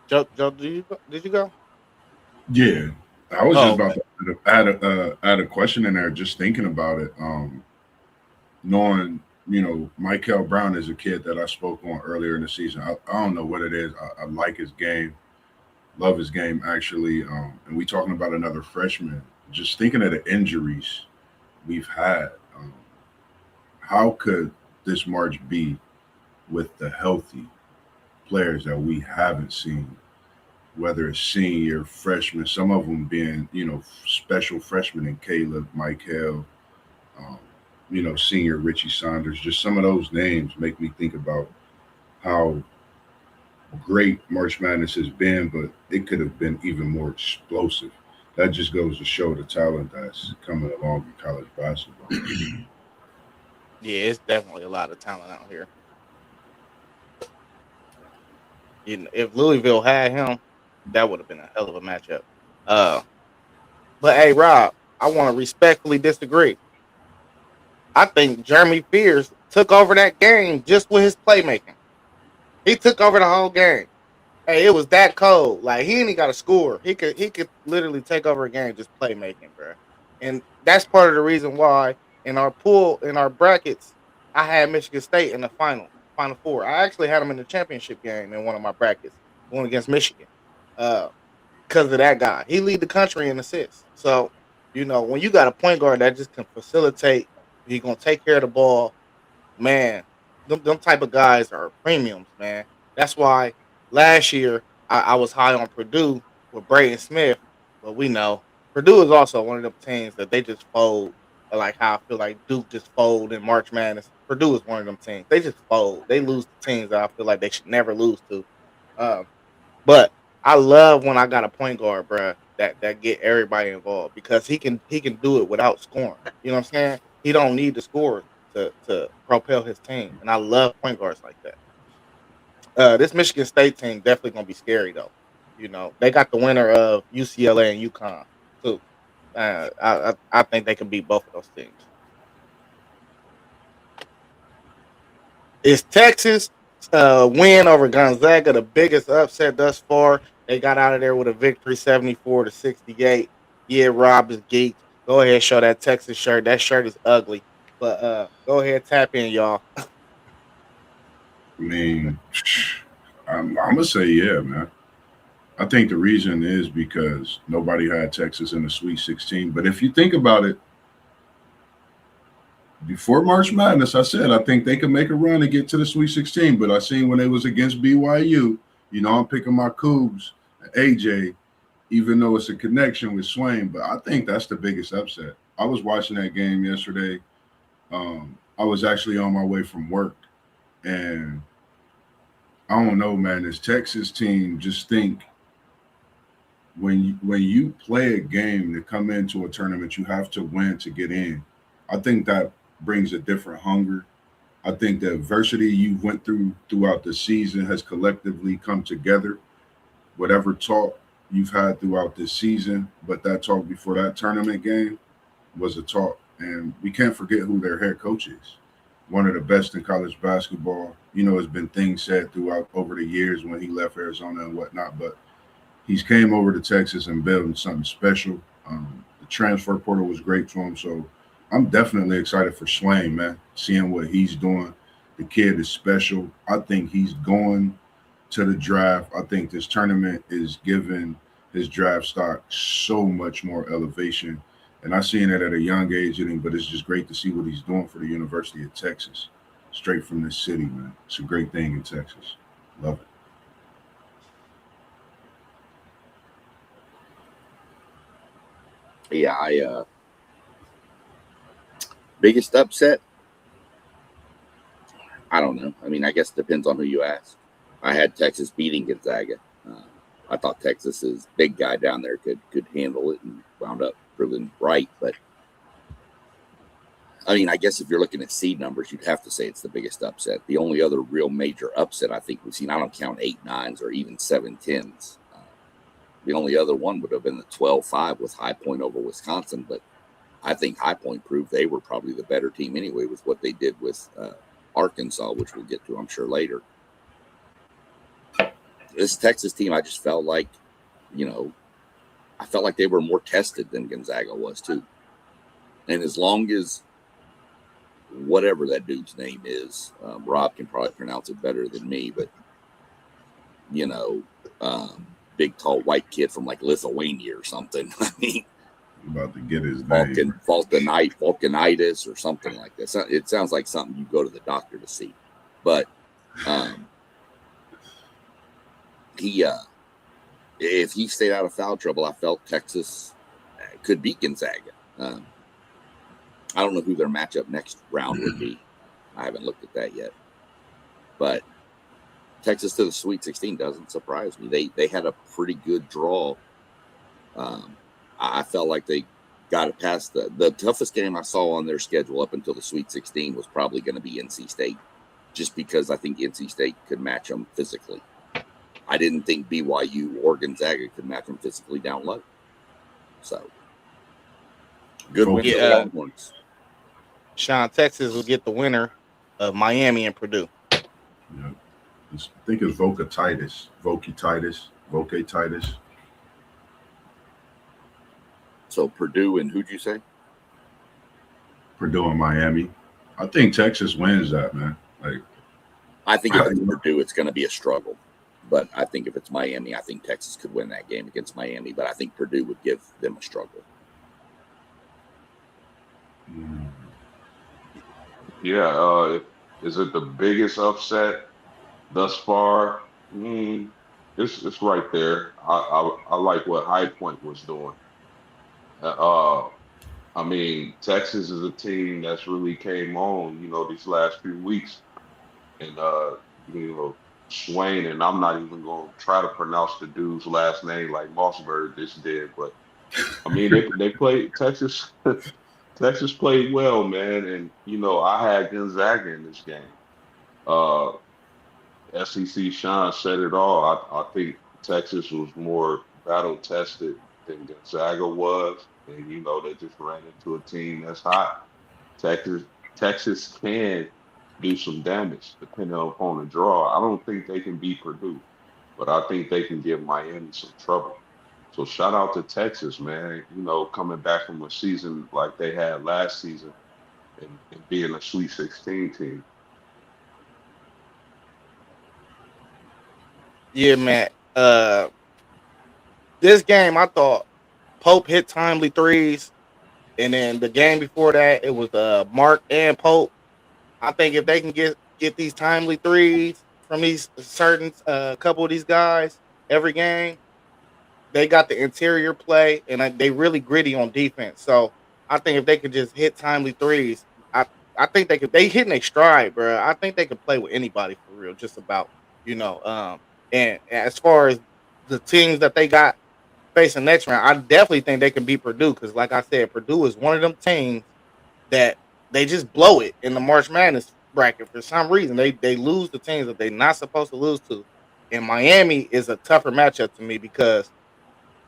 Joe, did you go? Yeah, I was just Oh, about to add a question in there, just thinking about it. Knowing, Michael Brown is a kid that I spoke on earlier in the season. I don't know what it is. I like his game, love his game, actually. And we talking about another freshman. Just thinking of the injuries we've had. How could this March be with the healthy players that we haven't seen, whether it's senior, freshman, some of them being, special freshmen in Caleb, Michael, um, senior Richie Saunders. Just some of those names make me think about how great March Madness has been, but it could have been even more explosive. That just goes to show the talent that's coming along in college basketball. yeah, it's definitely a lot of talent out here. If Louisville had him, that would have been a hell of a matchup. Uh, but hey, Rob, I want to respectfully disagree. I think Jeremy Fears took over that game just with his playmaking. He took over the whole game. Hey, it was that cold. Like he ain't got to score. He could literally take over a game just playmaking, bro. And that's part of the reason why in our brackets, I had Michigan State in the final four. I actually had them in the championship game in one of my brackets, going against Michigan. Uh, because of that guy. He lead the country in assists. So, when you got a point guard that just can facilitate, he's gonna take care of the ball, man. Them type of guys are premiums, man. That's why last year I was high on Purdue with Braden Smith, but we know Purdue is also one of them teams that they just fold. Like how I feel like Duke just fold in March Madness. Purdue is one of them teams. They just fold. They lose to teams that I feel like they should never lose to. Um, but I love when I got a point guard, bruh, that get everybody involved because he can do it without scoring. You know what I'm saying? He don't need to score to propel his team, and I love point guards like that. This Michigan State team definitely gonna be scary though. You know, they got the winner of UCLA and UConn too. I think they can beat both of those teams. Is Texas win over Gonzaga the biggest upset thus far? They got out of there with a victory, 74-68. Yeah, Rob is geeked. Go ahead, show that Texas shirt. That shirt is ugly, but go ahead, tap in, y'all. I mean, I'm gonna say yeah, man. I think the reason is because nobody had Texas in the Sweet 16. But if you think about it, before March Madness, I said I think they could make a run and get to the Sweet 16. But I seen when they was against BYU, I'm picking my Cougs, AJ, even though it's a connection with Swain. But I think that's the biggest upset. I was watching that game yesterday. I was actually on my way from work, and I don't know, man. This Texas team just think when you play a game to come into a tournament, you have to win to get in. I think that brings a different hunger. I think the adversity you went through throughout the season has collectively come together. Whatever talk you've had throughout this season, but that talk before that tournament game was a talk. And we can't forget who their head coach is. One of the best in college basketball. There's been things said throughout over the years when he left Arizona and whatnot, but he's came over to Texas and built something special. The transfer portal was great for him, so I'm definitely excited for Swain, man. Seeing what he's doing, the kid is special. I think he's going to the draft. I think this tournament is giving his draft stock so much more elevation, and I seen it at a young age in him. But it's just great to see what he's doing for the University of Texas, straight from this city, man. It's a great thing in Texas. Love it. Yeah, biggest upset. I don't know. I mean, I guess it depends on who you ask. I had Texas beating Gonzaga. I thought Texas's big guy down there could handle it, and wound up proving right. But I mean, I guess if you're looking at seed numbers, you'd have to say it's the biggest upset. The only other real major upset I think we've seen, I don't count 8-9s or even 7-10s. The only other one would have been the 12-5 with High Point over Wisconsin. But I think High Point proved they were probably the better team anyway with what they did with Arkansas, which we'll get to, I'm sure, later. This Texas team, I just felt like, I felt like they were more tested than Gonzaga was too. And as long as whatever that dude's name is, Rob can probably pronounce it better than me, but, big, tall, white kid from like Lithuania or something. I mean, I'm about to get his name. Vulcanitis or something like that. So it sounds like something you go to the doctor to see. But if he stayed out of foul trouble, I felt Texas could beat Gonzaga. I don't know who their matchup next round would be. I haven't looked at that yet. But Texas to the Sweet 16 doesn't surprise me. They had a pretty good draw. I felt like they got it past the toughest game I saw on their schedule up until the Sweet 16 was probably going to be NC State, just because I think NC State could match them physically. I didn't think BYU or Gonzaga could match them physically down low. So, good win for the Longhorns. Sean, Texas will get the winner of Miami and Purdue. Yeah. I think it's Vocatitis. So Purdue and who'd you say? Purdue and Miami. I think Texas wins that, man. I think if it's Purdue, it's going to be a struggle. But I think if it's Miami, I think Texas could win that game against Miami. But I think Purdue would give them a struggle. Yeah. Is it the biggest upset? thus far, it's right there. I like what High Point was doing. Uh, I mean, Texas is a team that's really came on, these last few weeks, and you know, Swain, and I'm not even gonna try to pronounce the dude's last name like Mossberg just did, but I mean, they played Texas. Texas played well, man, and I had Gonzaga in this game. Uh, SEC Sean said it all. I think Texas was more battle tested than Gonzaga was, and they just ran into a team that's hot. Texas Texas can do some damage depending upon the draw. I don't think they can beat Purdue, but I think they can give Miami some trouble. So shout out to Texas, man. Coming back from a season like they had last season and being a Sweet 16 team. Yeah, man. This game I thought Pope hit timely threes, and then the game before that it was Mark and Pope. I think if they can get these timely threes from these certain couple of these guys every game, they got the interior play and they really gritty on defense. So I think if they could just hit timely threes, I I think they could. They hitting their stride, bro. I think they could play with anybody for real, just about you know. And as far as the teams that they got facing next round, I definitely think they can beat Purdue because, like I said, Purdue is one of them teams that they just blow it in the March Madness bracket for some reason. They lose the teams that they're not supposed to lose to, and Miami is a tougher matchup to me because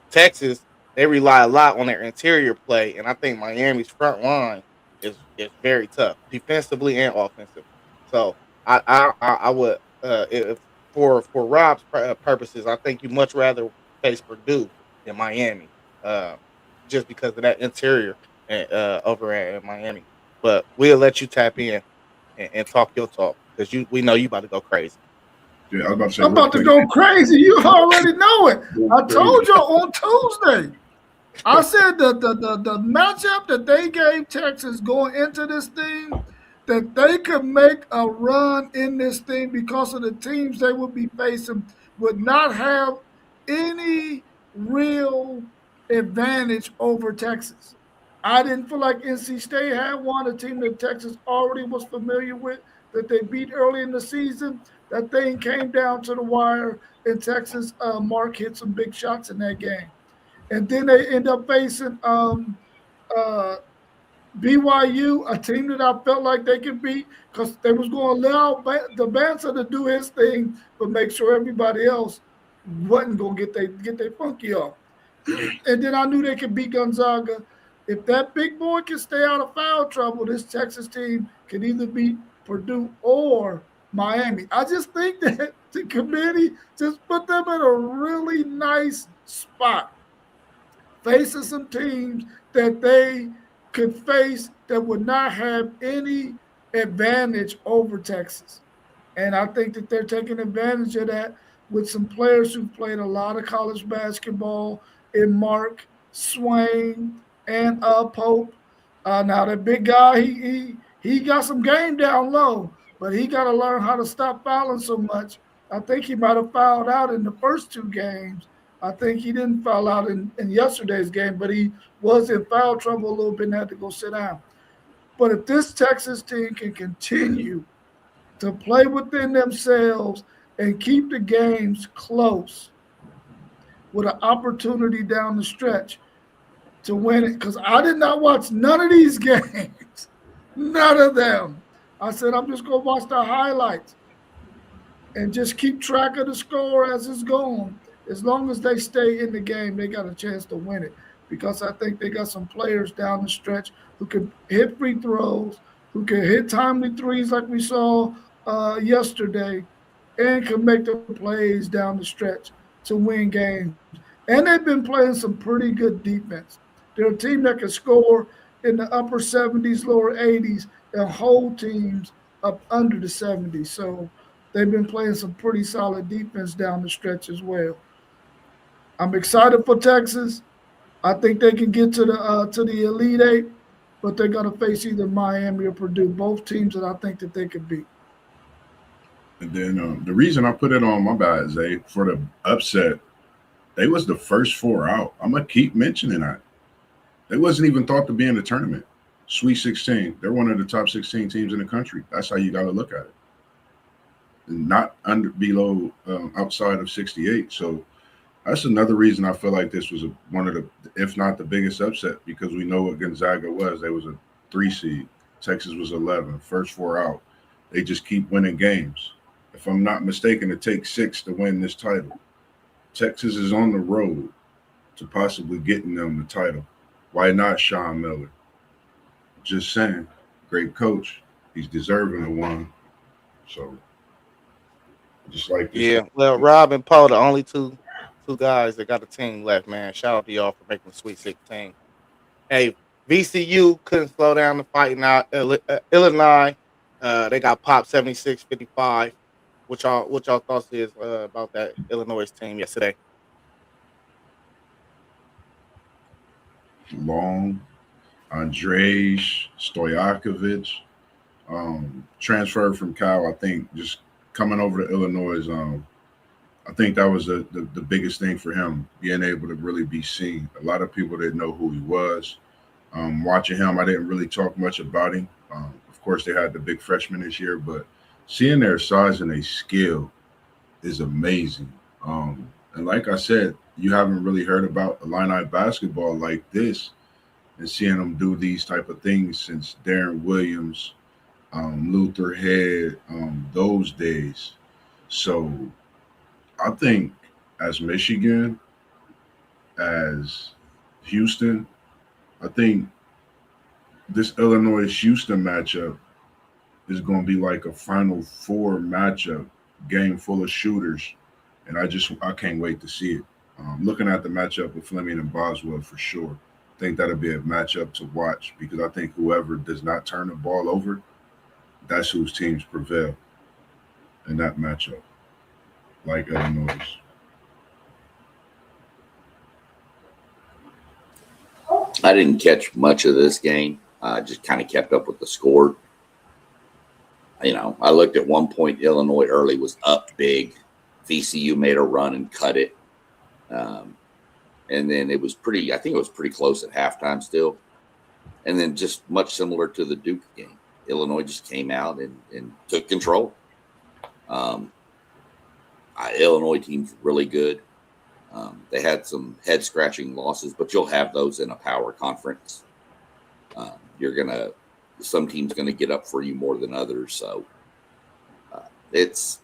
Texas, they rely a lot on their interior play, and I think Miami's front line is very tough defensively and offensively. So I would if for Rob's purposes, I think you much rather face Purdue than Miami, uh, just because of that interior over at Miami. But we'll let you tap in and talk your talk because we know you about to go crazy. Yeah, I was about to say I'm real about to quick. go crazy. You already know it. I told Crazy. you on Tuesday. I said the matchup that they gave Texas going into this thing, that they could make a run in this thing because of the teams they would be facing would not have any real advantage over Texas. I didn't feel like NC State had one, a team that Texas already was familiar with, that they beat early in the season. That thing came down to the wire, and Texas Mark hit some big shots in that game, and then they end up facing uh, BYU, a team that I felt like they could beat because they was going to allow the Banter to do his thing, but make sure everybody else wasn't going to get their funky off. And then I knew they could beat Gonzaga. If that big boy can stay out of foul trouble, this Texas team can either beat Purdue or Miami. I just think that the committee just put them in a really nice spot facing some teams that they could face that would not have any advantage over Texas. And I think that they're taking advantage of that with some players who've played a lot of college basketball in Mark, Swain, and Pope. Now that big guy, he got some game down low, but he got to learn how to stop fouling so much. I think he might have fouled out in the first two games. I think he didn't foul out in yesterday's game, but he was in foul trouble a little bit and had to go sit down. But if this Texas team can continue to play within themselves and keep the games close with an opportunity down the stretch to win it. Because I did not watch none of these games, none of them. I said, I'm just going to watch the highlights and just keep track of the score as it's going. As long as they stay in the game, they got a chance to win it because I think they got some players down the stretch who can hit free throws, who can hit timely threes like we saw yesterday, and can make the plays down the stretch to win games. And they've been playing some pretty good defense. They're a team that can score in the upper 70s, lower 80s, and hold teams up under the 70s. So they've been playing some pretty solid defense down the stretch as well. I'm excited for Texas. I think they can get to the Elite Eight, but they're going to face either Miami or Purdue, both teams that I think that they could beat. And then the reason I put it on my bad, Zay, for the upset, they was the first four out. I'm gonna keep mentioning that. They wasn't even thought to be in the tournament. Sweet 16. They're one of the top 16 teams in the country. That's how you got to look at it. Not under below outside of 68. So that's another reason I feel like this was one of the, if not the biggest upset, because we know what Gonzaga was. They was a 3 seed. Texas was 11. First four out. They just keep winning games. If I'm not mistaken, it takes 6 to win this title. Texas is on the road to possibly getting them the title. Why not Sean Miller? Just saying, great coach. He's deserving of one. So just like this. Yeah. Well, Rob and Paul, the only two guys that got a team left, man. Shout out to y'all for making the Sweet 16. Hey, VCU couldn't slow down the fighting out. Illinois, they got popped 76-55. What y'all thoughts is about that Illinois team yesterday? Long, Andrej Stojakovic, transferred from Cal. I think just coming over to Illinois, I think that was the biggest thing for him, being able to really be seen. A lot of people didn't know who he was. Watching him, I didn't really talk much about him. Of course, they had the big freshman this year, but seeing their size and their skill is amazing. And like I said, you haven't really heard about Illini basketball like this and seeing them do these type of things since Darren Williams, Luther Head, those days. So I think as Michigan, as Houston, I think this Illinois Houston matchup is going to be like a Final Four matchup, game full of shooters, and I can't wait to see it. Looking at the matchup with Fleming and Boswell for sure, I think that'll be a matchup to watch because I think whoever does not turn the ball over, that's whose teams prevail in that matchup, like Illinois. I didn't catch much of this game. I just kind of kept up with the score. I looked at one point, Illinois early was up big. VCU made a run and cut it. And then I think it was pretty close at halftime still. And then just much similar to the Duke game. Illinois just came out and took control. Illinois team's really good. They had some head-scratching losses, but you'll have those in a power conference. Some team's gonna get up for you more than others. So it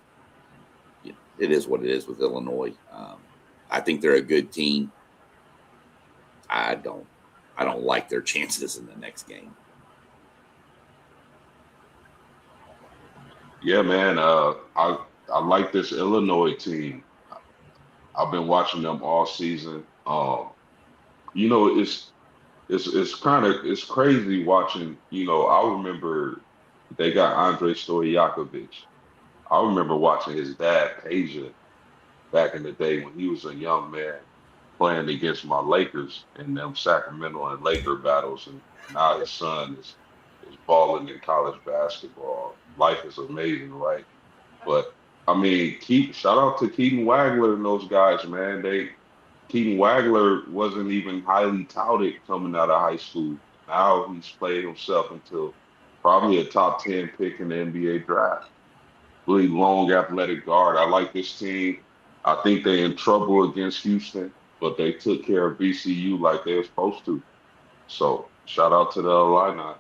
is what it is with Illinois. I think they're a good team. I don't like their chances in the next game. Yeah, man. I like this Illinois team. I've been watching them all season. It's crazy watching. I remember they got Andrej Stojakovic. I remember watching his dad Peja back in the day when he was a young man playing against my Lakers in them Sacramento and Laker battles, and now his son is balling in college basketball. Life is amazing, right? But I mean, shout out to Keaton Wagler and those guys, man. Keaton Wagler wasn't even highly touted coming out of high school. Now he's played himself into probably a top 10 pick in the NBA draft. Really long, athletic guard. I like this team. I think they're in trouble against Houston, but they took care of VCU like they were supposed to. So shout out to the Illini.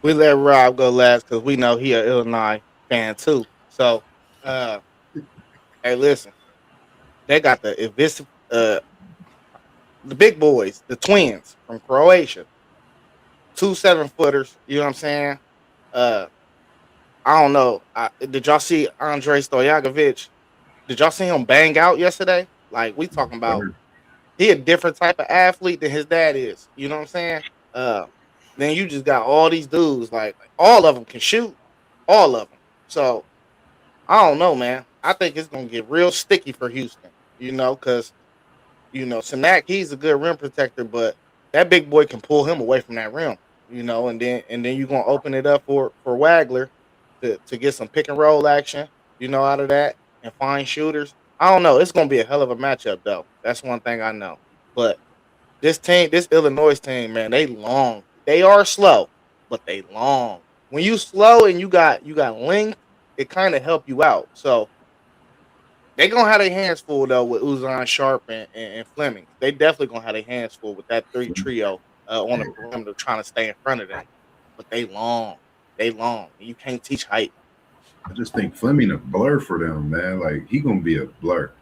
We let Rob go last because we know he an Illinois fan too. So, hey, listen, they got the big boys, the twins from Croatia, 2 7-footers. You know what I'm saying? Uh, I don't know. Did y'all see Andrej Stojakovic? Did y'all see him bang out yesterday? Like we talking about, he a different type of athlete than his dad is. You know what I'm saying? Uh, then you just got all these dudes, like all of them can shoot, all of them. So I don't know, man. I think it's gonna get real sticky for Houston. Because Sanak, he's a good rim protector, but that big boy can pull him away from that rim. and then you're gonna open it up for Wagler to get some pick and roll action, out of that and find shooters. I don't know. It's gonna be a hell of a matchup though. That's one thing I know. But this Illinois team, man, they long. They are slow, but they long. When you slow and you got length, it kind of help you out. So they gonna have their hands full though with Uzan Sharp and Fleming. They definitely gonna have their hands full with that three trio on the perimeter trying to stay in front of them. But they long. They long. You can't teach height. I just think Fleming a blur for them, man. Like he gonna be a blur.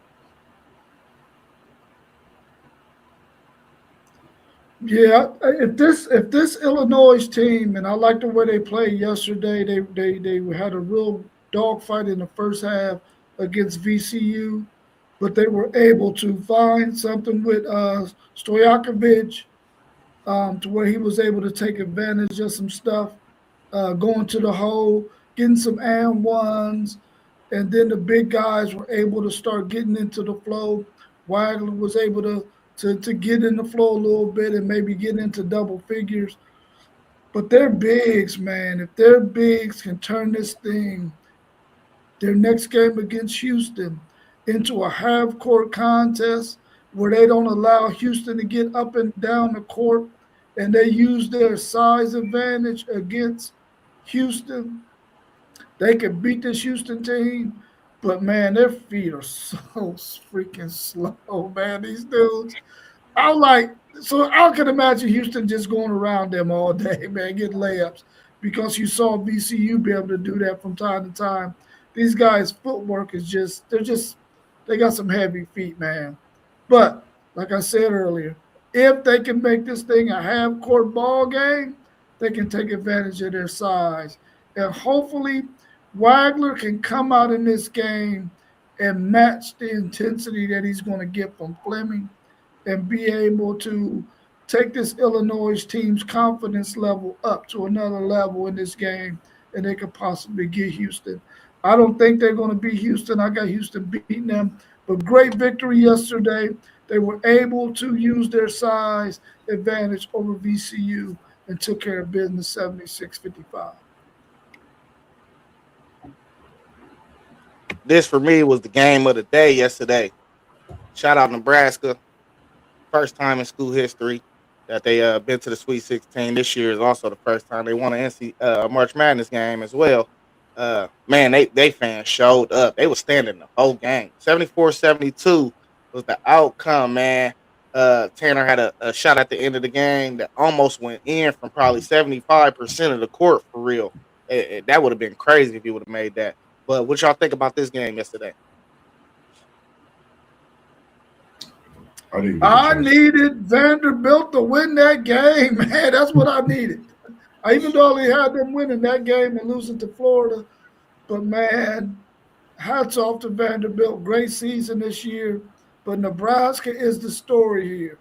Yeah, if this Illinois team, and I like the way they played yesterday. They had a real dogfight in the first half against VCU, but they were able to find something with Stojakovic, to where he was able to take advantage of some stuff, going to the hole, getting some and ones, and then the big guys were able to start getting into the flow. Wagner was able to get in the flow a little bit and maybe get into double figures. But their bigs, man, if their bigs can turn this thing, their next game against Houston, into a half court contest where they don't allow Houston to get up and down the court and they use their size advantage against Houston, they could beat this Houston team. But man, their feet are so freaking slow, man. These dudes, I like, so I can imagine Houston just going around them all day, man, getting layups because you saw VCU be able to do that from time to time. These guys' footwork is just, they got some heavy feet, man. But like I said earlier, if they can make this thing a half court ball game, they can take advantage of their size. And hopefully, Wagner can come out in this game and match the intensity that he's going to get from Fleming and be able to take this Illinois team's confidence level up to another level in this game, and they could possibly get Houston. I don't think they're going to beat Houston. I got Houston beating them, but great victory yesterday. They were able to use their size advantage over VCU and took care of business 76-55. This for me was the game of the day yesterday. Shout out Nebraska. First time in school history that they been to the Sweet 16. This year is also the first time they won an March Madness game as well. Man, they fans showed up. They were standing the whole game. 74-72 was the outcome, man. Tanner had a shot at the end of the game that almost went in from probably 75% of the court for real. That would have been crazy if he would have made that. But what y'all think about this game yesterday? I needed Vanderbilt to win that game, man. That's what I needed. I even though they had them winning that game and losing to Florida, but man, hats off to Vanderbilt. Great season this year, but Nebraska is the story here.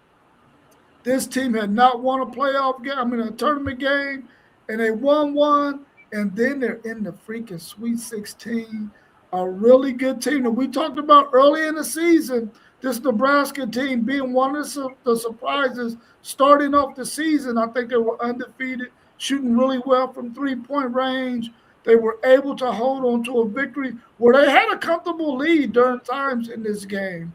This team had not won a playoff game, a tournament game, and they won one, and then they're in the freaking Sweet 16. A really good team that we talked about early in the season. This Nebraska team being one of the surprises starting off the season. I think they were undefeated, shooting really well from three-point range. They were able to hold on to a victory where they had a comfortable lead during times in this game.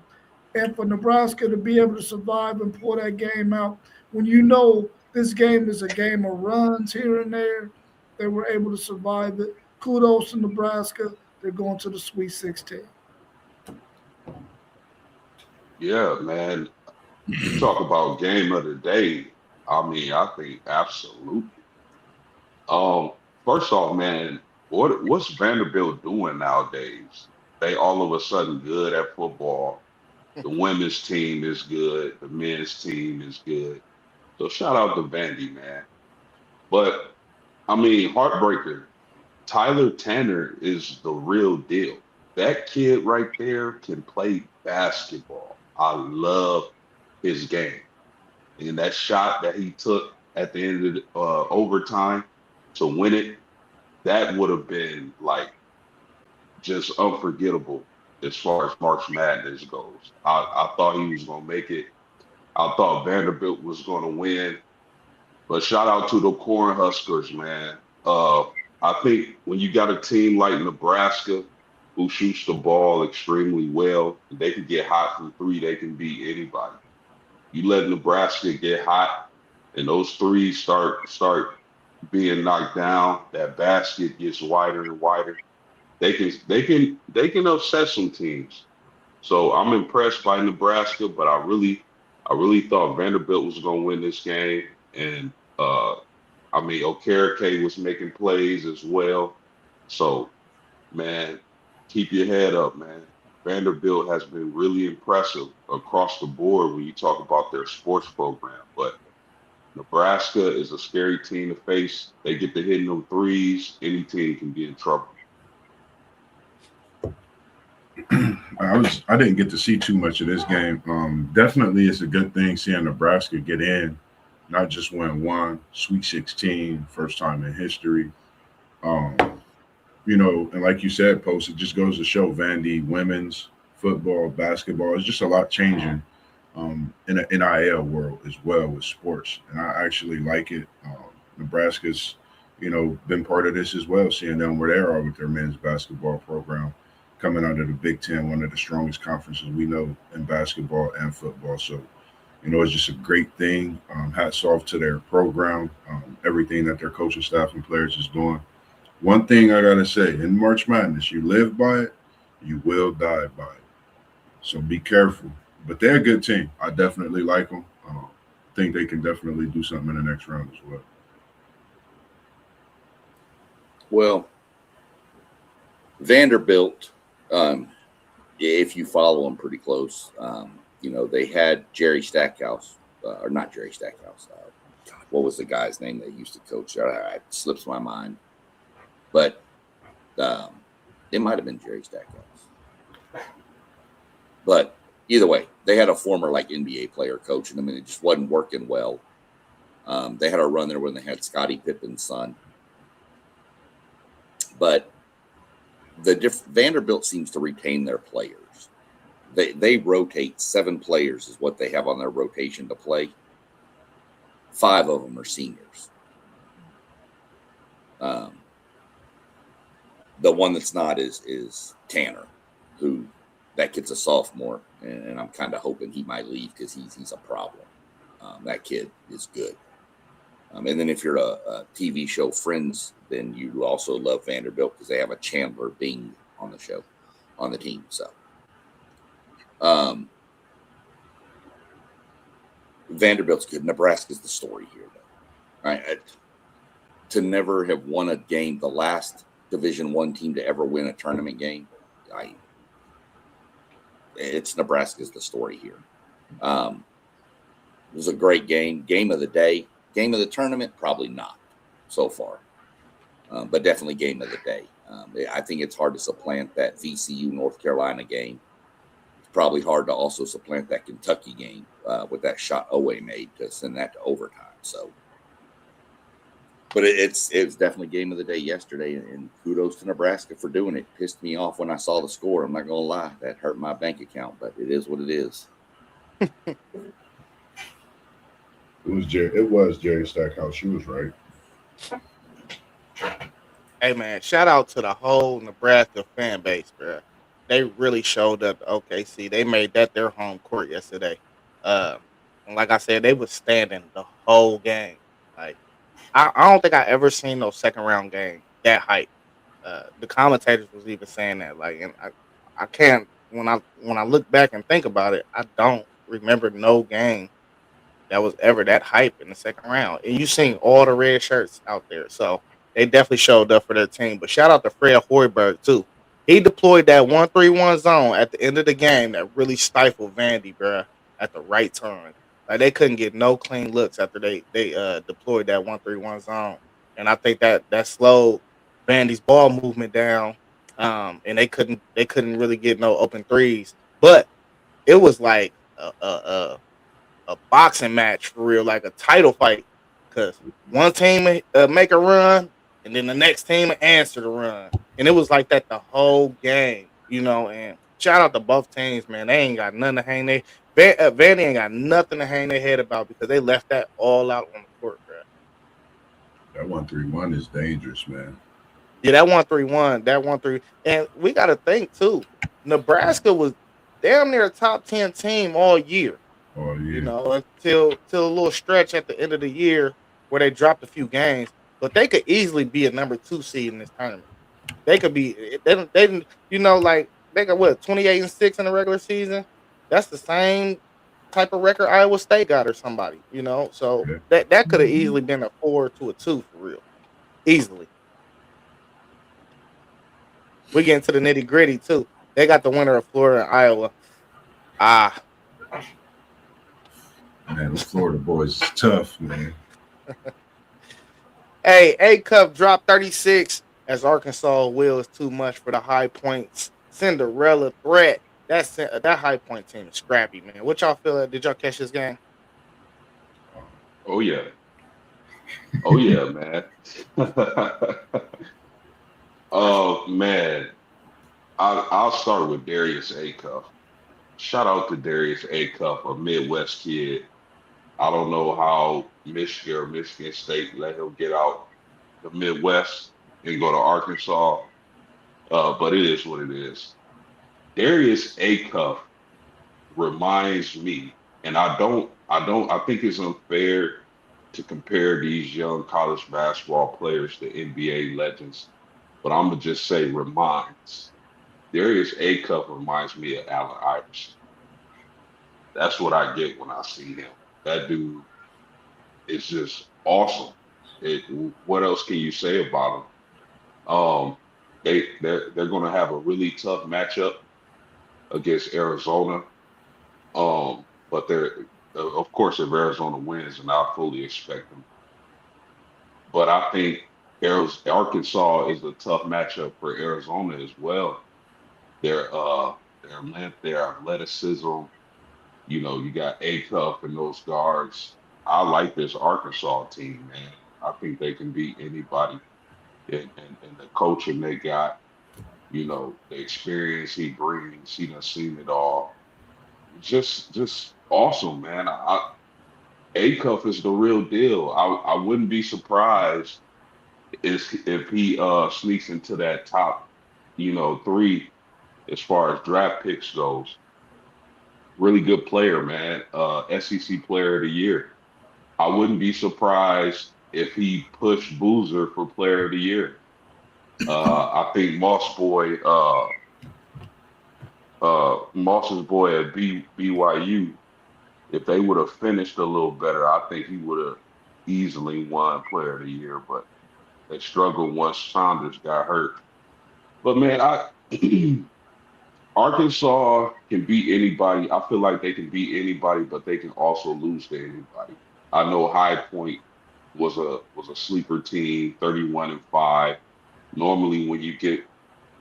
And for Nebraska to be able to survive and pull that game out, when you know this game is a game of runs here and there, they were able to survive it. Kudos to Nebraska. They're going to the Sweet 16. Yeah, man. You talk about game of the day. I mean, I think absolutely. Um, First off, man, what's Vanderbilt doing nowadays? They all of a sudden good at football. The women's team is good. The men's team is good. So shout out to Vandy, man. But I mean, heartbreaker. Tyler Tanner is the real deal. That kid right there can play basketball. I love his game. And that shot that he took at the end of the overtime to win it, that would have been like just unforgettable as far as March Madness goes. I thought he was going to make it. I thought Vanderbilt was going to win. But shout out to the Cornhuskers, man. I think when you got a team like Nebraska who shoots the ball extremely well, they can get hot from three. They can beat anybody. You let Nebraska get hot, and those threes start being knocked down. That basket gets wider and wider. They can upset some teams. So I'm impressed by Nebraska, but I really thought Vanderbilt was going to win this game, and I mean Okereke was making plays as well. So man, keep your head up, man. Vanderbilt has been really impressive across the board when you talk about their sports program, but Nebraska is a scary team to face. They get to hitting them threes. Any team can be in trouble. I didn't get to see too much of this game. Definitely, it's a good thing seeing Nebraska get in, not just win one Sweet 16, first time in history. Um, and like you said, Post, it just goes to show Vandy women's football, basketball is just a lot changing in the NIL world as well with sports, and I actually like it. Nebraska's, been part of this as well, seeing them where they are with their men's basketball program coming out of the Big Ten, one of the strongest conferences we know in basketball and football. So, it's just a great thing. Hats off to their program, everything that their coaching staff and players is doing. One thing I gotta say, in March Madness, you live by it, you will die by it. So be careful. But they're a good team. I definitely like them. Think they can definitely do something in the next round as well. Well, Vanderbilt, if you follow them pretty close, they had Jerry Stackhouse, or not Jerry Stackhouse. What was the guy's name that used to coach? It slips my mind. But it might have been Jerry Stackhouse. But either way, they had a former NBA player coaching them, and it just wasn't working well. They had a run there when they had Scottie Pippen's son. But Vanderbilt seems to retain their players. They rotate 7 players is what they have on their rotation to play. 5 of them are seniors. The one that's not is Tanner, who that kid's a sophomore, and I'm kind of hoping he might leave because he's a problem. That kid is good. And then if you're a TV show Friends, then you also love Vanderbilt because they have a Chandler Bing on the show, on the team. So Vanderbilt's good. Nebraska's the story here, though. Right? To never have won a game, the last Division I team to ever win a tournament game, it's Nebraska's the story here. It was a great game. Game of the day. Game of the tournament, probably not so far, but definitely game of the day. I think it's hard to supplant that VCU North Carolina game. It's probably hard to also supplant that Kentucky game with that shot Owe made to send that to overtime. So, but it's definitely game of the day yesterday, and kudos to Nebraska for doing it. Pissed me off when I saw the score. I'm not gonna lie, that hurt my bank account, but it is what it is. It was Jerry Stackhouse. She was right. Hey man, shout out to the whole Nebraska fan base, bro. They really showed up to OKC. They made that their home court yesterday. And like I said, they was standing the whole game. Like I don't think I ever seen no second round game that hype. The commentators was even saying that. Like, and I can't when I look back and think about it, I don't remember no game that was ever that hype in the second round. And you seen all the red shirts out there. So they definitely showed up for their team. But shout out to Fred Hoiberg too. He deployed that 1-3-1 zone at the end of the game that really stifled Vandy, bro, at the right time. Like they couldn't get no clean looks after they deployed that 1-3-1 zone. And I think that slowed Vandy's ball movement down. And they couldn't really get no open threes. But it was like a boxing match for real, like a title fight. Because one team make a run, and then the next team answer the run, and it was like that the whole game, And shout out to both teams, man. They ain't got nothing to hang Vandy ain't got nothing to hang their head about because they left that all out on the court, bro. That 1-3-1 is dangerous, man. Yeah, that 1-3-1, that 1-3, and we got to think too. Nebraska was damn near a top 10 team all year. Oh You yeah, know, until till a little stretch at the end of the year where they dropped a few games, but they could easily be a number 2 seed in this tournament. They could be. You know, like they got what 28-6 in the regular season. That's the same type of record Iowa State got or somebody. You know, so yeah. that could have easily been a 4 to a 2 for real, easily. We get into the nitty gritty too. They got the winner of Florida and Iowa. Ah, Man, them Florida boys is tough, man. hey, A Cup dropped 36 as Arkansas will is too much for the High Points Cinderella threat. That High Point team is scrappy, man. What y'all feel? Did y'all catch this game? Oh yeah. Oh yeah, man. Oh man. I'll start with Darius Acuff. Shout out to Darius Acuff, a Midwest kid. I don't know how Michigan or Michigan State let him get out the Midwest and go to Arkansas, but it is what it is. Darius Acuff reminds me, and I think it's unfair to compare these young college basketball players to NBA legends, but I'm gonna just say reminds. Darius Acuff reminds me of Allen Iverson. That's what I get when I see him. That dude is just awesome. It, what else can you say about him? They're going to have a really tough matchup against Arizona. But they're of course if Arizona wins, and I fully expect them. But I think Arkansas is a tough matchup for Arizona as well. Their length, their athleticism. You know, you got Acuff and those guards. I like this Arkansas team, man. I think they can beat anybody. And the coaching they got, you know, the experience he brings, he done seen it all. Just awesome, man. Acuff is the real deal. I wouldn't be surprised if he sneaks into that top, you know, three as far as draft picks goes. Really good player, man. SEC player of the year. I wouldn't be surprised if he pushed Boozer for player of the year. I think Moss's boy at BYU, if they would have finished a little better, I think he would have easily won player of the year, but they struggled once Saunders got hurt. But man, I Arkansas can beat anybody. I feel like they can beat anybody, but they can also lose to anybody. I know High Point was a sleeper team, 31-5. Normally, when you get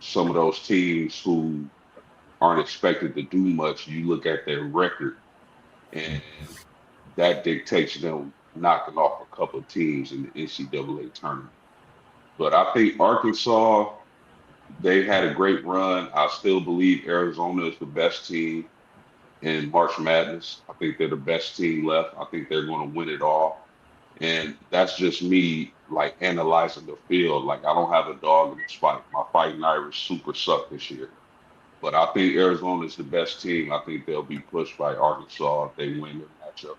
some of those teams who aren't expected to do much, you look at their record, and that dictates them knocking off a couple of teams in the NCAA tournament. But I think Arkansas, they've had a great run. I still believe Arizona is the best team in March Madness. I think they're the best team left. I think they're going to win it all. And that's just me like analyzing the field. Like I don't have a dog in this fight. My fighting Irish super suck this year. But I think Arizona is the best team. I think they'll be pushed by Arkansas if they win their matchup.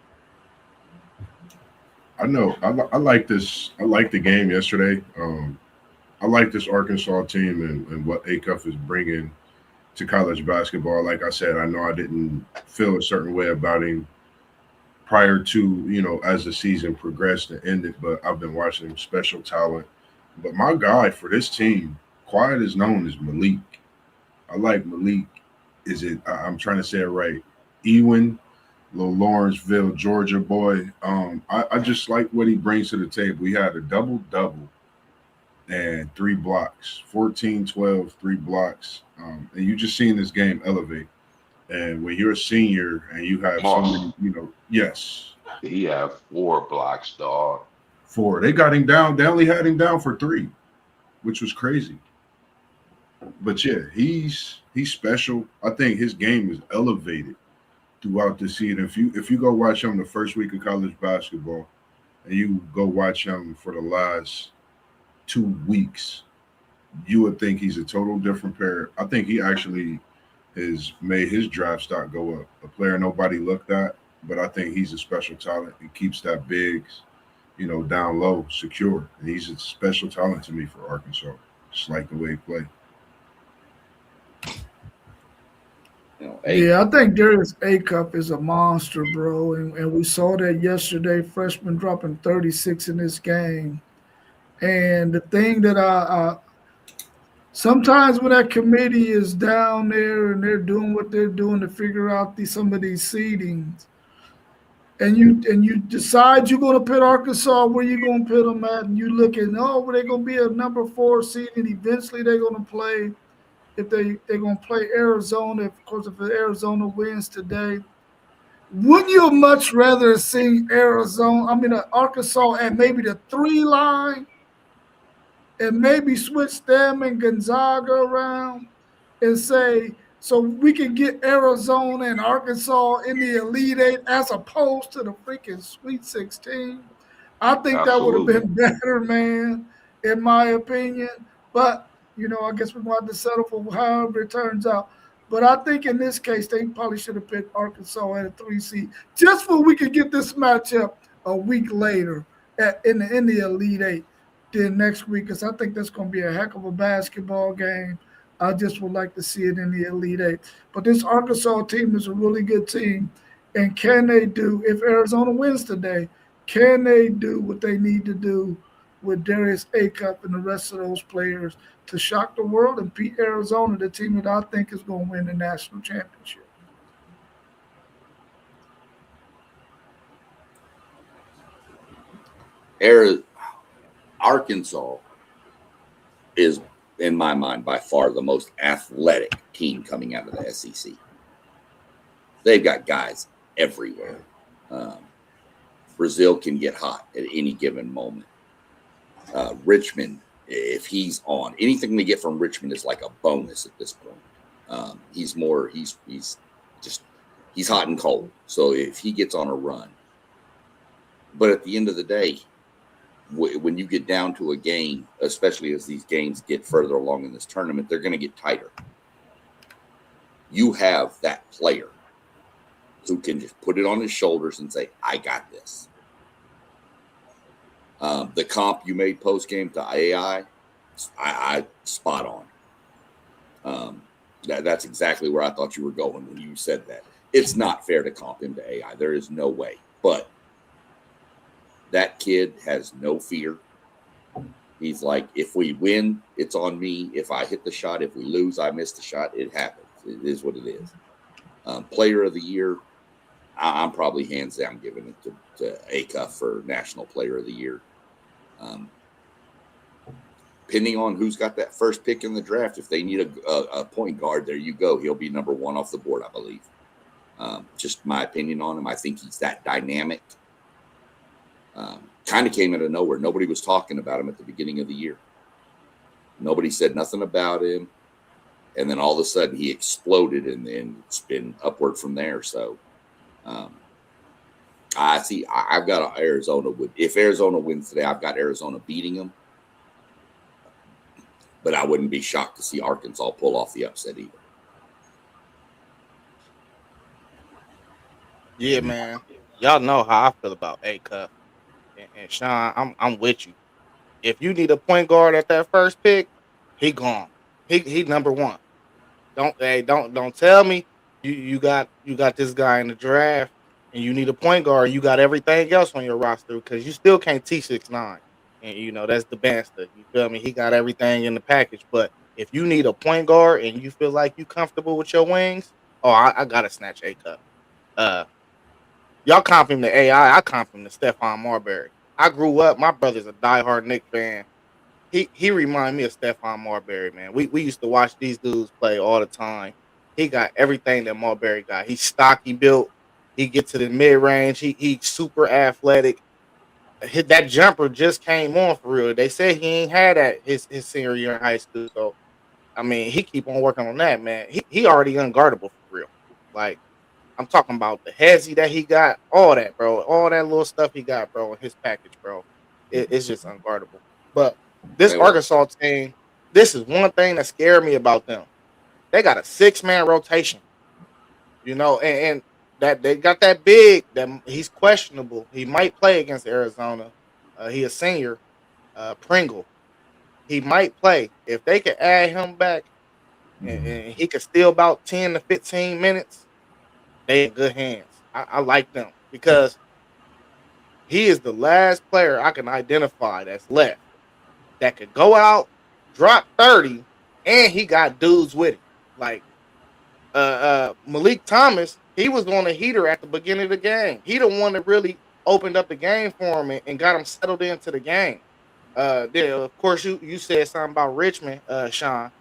I know. I like this. I like the game yesterday. I like this Arkansas team and what Acuff is bringing to college basketball. Like I said, I know I didn't feel a certain way about him prior to, as the season progressed and ended, but I've been watching him, special talent. But my guy for this team, quiet as known, is Malik. I like Malik. I'm trying to say it right. Ewan, little Lawrenceville, Georgia boy. I just like what he brings to the table. He had a double-double and 3 blocks, 14, 12, 3 blocks. And you just seen this game elevate. And when you're a senior and you have so Moss, many, yes, he have 4 blocks, dog. 4. They got him down. They only had him down for 3, which was crazy. But yeah, he's special. I think his game is elevated throughout the season. If you go watch him the first week of college basketball, and you go watch him for the last 2 weeks, you would think he's a total different player. I think he actually has made his draft stock go up. A player nobody looked at, but I think he's a special talent. He keeps that bigs, down low, secure. And he's a special talent to me for Arkansas. Just like the way he played. Yeah, I think Darius Acup is a monster, bro. And we saw that yesterday, freshman dropping 36 in this game. And the thing that I sometimes when that committee is down there and they're doing what they're doing to figure out some of these seedings, and you decide you're going to put Arkansas where you're going to put them at, and you look at well, they're going to be a number 4 seed, and eventually they're going to play. If they're going to play Arizona, of course, if Arizona wins today, wouldn't you much rather see Arkansas at maybe the 3 line and maybe switch them and Gonzaga around and say, so we can get Arizona and Arkansas in the Elite Eight as opposed to the freaking Sweet 16? I think that would have Absolutely. been better, man, in my opinion. But, I guess we're going to have to settle for however it turns out. But I think in this case, they probably should have picked Arkansas at a 3 seed just so we could get this matchup a week later in the Elite Eight then next week, because I think that's going to be a heck of a basketball game. I just would like to see it in the Elite Eight. But this Arkansas team is a really good team. And can they do, if Arizona wins today, can they do what they need to do with Darius Acup and the rest of those players to shock the world and beat Arizona, the team that I think is going to win the national championship? Arkansas is, in my mind, by far the most athletic team coming out of the SEC. They've got guys everywhere. Brazil can get hot at any given moment. Richmond, if he's on, anything they get from Richmond is like a bonus at this point. He's hot and cold. So if he gets on a run, but at the end of the day, when you get down to a game, especially as these games get further along in this tournament, they're going to get tighter. You have that player who can just put it on his shoulders and say, I got this. The comp you made post-game to AI, I spot on. That's exactly where I thought you were going when you said that. It's not fair to comp him to AI. There is no way. But that kid has no fear. He's like, if we win, it's on me. If I hit the shot, if we lose, I miss the shot. It happens. It is what it is. Player of the year, I'm probably hands down giving it to Acuff for National Player of the Year. Depending on who's got that first pick in the draft, if they need a point guard, there you go. He'll be number 1 off the board, I believe. Just my opinion on him. I think he's that dynamic. Kind of came out of nowhere. Nobody was talking about him at the beginning of the year. Nobody said nothing about him. And then all of a sudden he exploded, and then it's been upward from there. So I've got Arizona. If Arizona wins today, I've got Arizona beating them. But I wouldn't be shocked to see Arkansas pull off the upset either. Yeah, man. Y'all know how I feel about Acuff. And Sean, I'm with you. If you need a point guard at that first pick, he gone. He number 1. Don't tell me you got this guy in the draft and you need a point guard. You got everything else on your roster because you still can't T6'9", and that's the Banster. You feel me? He got everything in the package. But if you need a point guard and you feel like you comfortable with your wings, I gotta snatch Acuff. Y'all comp him to AI. I comp him to Stephon Marbury. I grew up. My brother's a diehard Knicks fan. He remind me of Stephon Marbury, man. We used to watch these dudes play all the time. He got everything that Marbury got. He's stocky built. He gets to the mid range. He's super athletic. That jumper just came on for real. They said he ain't had that his senior year in high school. So he keep on working on that, man. He already unguardable for real. Like I'm talking about the hezzy that he got, all that, bro, all that little stuff he got, bro, in his package, bro. It's just unguardable. But this They were Arkansas team, this is one thing that scared me about them. They got a 6-man rotation, and that they got that big that he's questionable. He might play against Arizona. He a senior, Pringle. He might play if they could add him back and he could steal about 10 to 15 minutes. They in good hands. I like them because he is the last player I can identify that's left that could go out, drop 30, and he got dudes with him. Like Malik Thomas, he was on a heater at the beginning of the game. He the one that really opened up the game for him and got him settled into the game. Then of course you said something about Richmond, Sean.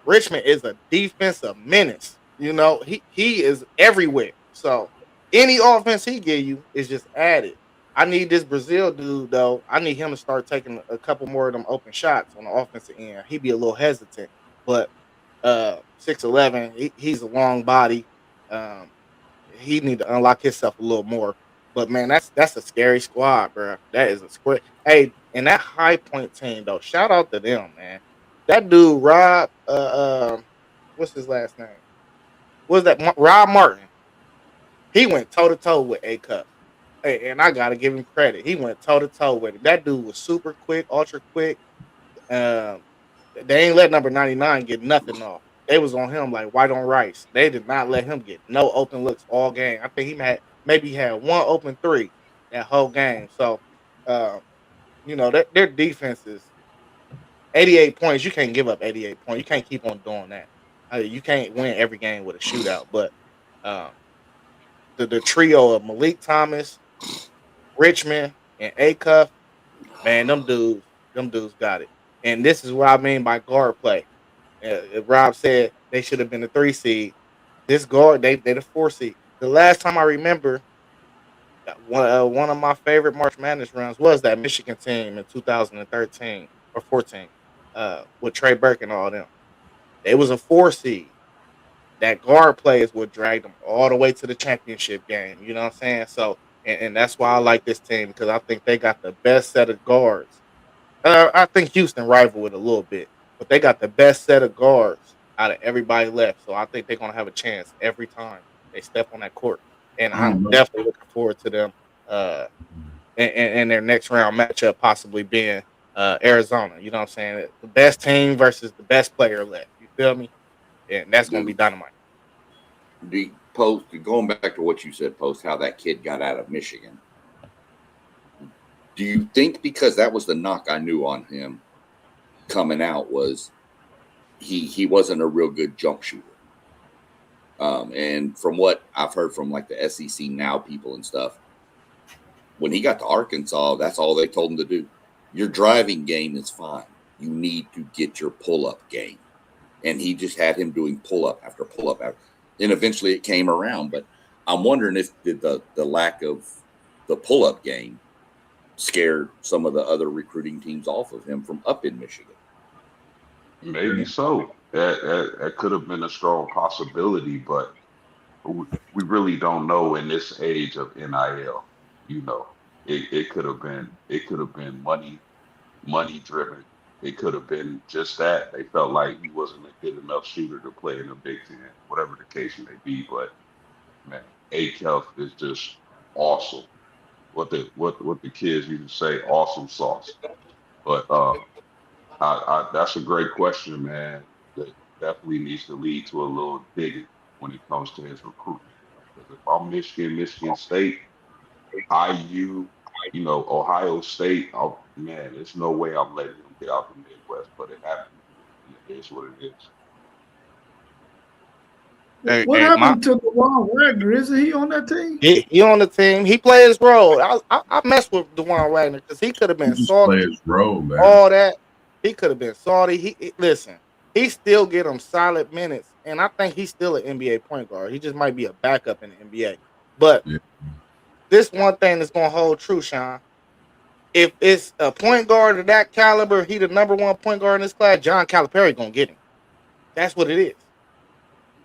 Richmond is a defensive menace. He is everywhere. So any offense he give you is just added. I need this Brazil dude though. I need him to start taking a couple more of them open shots on the offensive end. He'd be a little hesitant, but 6'11", he's a long body. Um, he need to unlock himself a little more. But man, that's a scary squad, bro. That is a squad. Hey, and that High Point team though, shout out to them, man. That dude Rob, what's his last name? What was that Rob Martin? He went toe to toe with A Cup. Hey, and I gotta give him credit. He went toe to toe with him. That dude was super quick, ultra quick. Um, they ain't let number 99 get nothing off. They was on him like white on rice. They did not let him get no open looks all game. I think he had one open three that whole game. So, uh, that their defense is 88 points. You can't give up 88 points. You can't keep on doing that. You can't win every game with a shootout. But um, the trio of Malik Thomas, Richmond, and Acuff, man, them dudes got it. And this is what I mean by guard play. Rob said they should have been the 3 seed. This guard, they the 4 seed. The last time I remember, one of my favorite March Madness runs was that Michigan team in 2013 or 14, with Trey Burke and all them. They was a 4 seed. That guard play is what dragged them all the way to the championship game. You know what I'm saying? So, and that's why I like this team because I think they got the best set of guards. I think Houston rival it a little bit, but they got the best set of guards out of everybody left. So I think they're gonna have a chance every time they step on that court. And I don't I'm know. definitely looking forward to them in their next round matchup possibly being Arizona. You know what I'm saying? The best team versus the best player left. You feel me? And that's gonna be do dynamite. the Post, going back to what you said, Post, how that kid got out of Michigan. Do you think because that was the knock I knew on him coming out was he wasn't a real good jump shooter? And from what I've heard from like the SEC Now people and stuff, when he got to Arkansas, that's all they told him to do. Your driving game is fine. You need to get your pull-up game. And he just had him doing pull-up after pull-up after. And eventually it came around. But I'm wondering if the lack of the pull-up game scared some of the other recruiting teams off of him from up in Michigan. Maybe so. That could have been a strong possibility, but we really don't know in this age of NIL. You know, it could have been money driven. It could have been just that they felt like he wasn't a good enough shooter to play in the Big Ten, whatever the case may be. But man, A-Kelf is just awesome. What the kids used to say, awesome sauce. But that's a great question, man. That definitely needs to lead to a little digging when it comes to his recruitment. Because if I'm Michigan State, IU, Ohio State, man, there's no way I'm letting him get out the Midwest, but it happened. And it is what it is. Hey, What hey, my happened to DeJuan Wagner? Isn't he on that team? he on the team. He plays his role. I mess with DeJuan Wagner because he could have been He just play salty. his role, man. All that he could have been salty. Listen. He still get him solid minutes, and I think he's still an NBA point guard. He just might be a backup in the NBA. But Yeah. this one thing that's gonna hold true, Sean. If it's a point guard of that caliber, he the number one point guard in this class. John Calipari gonna get him. That's what it is.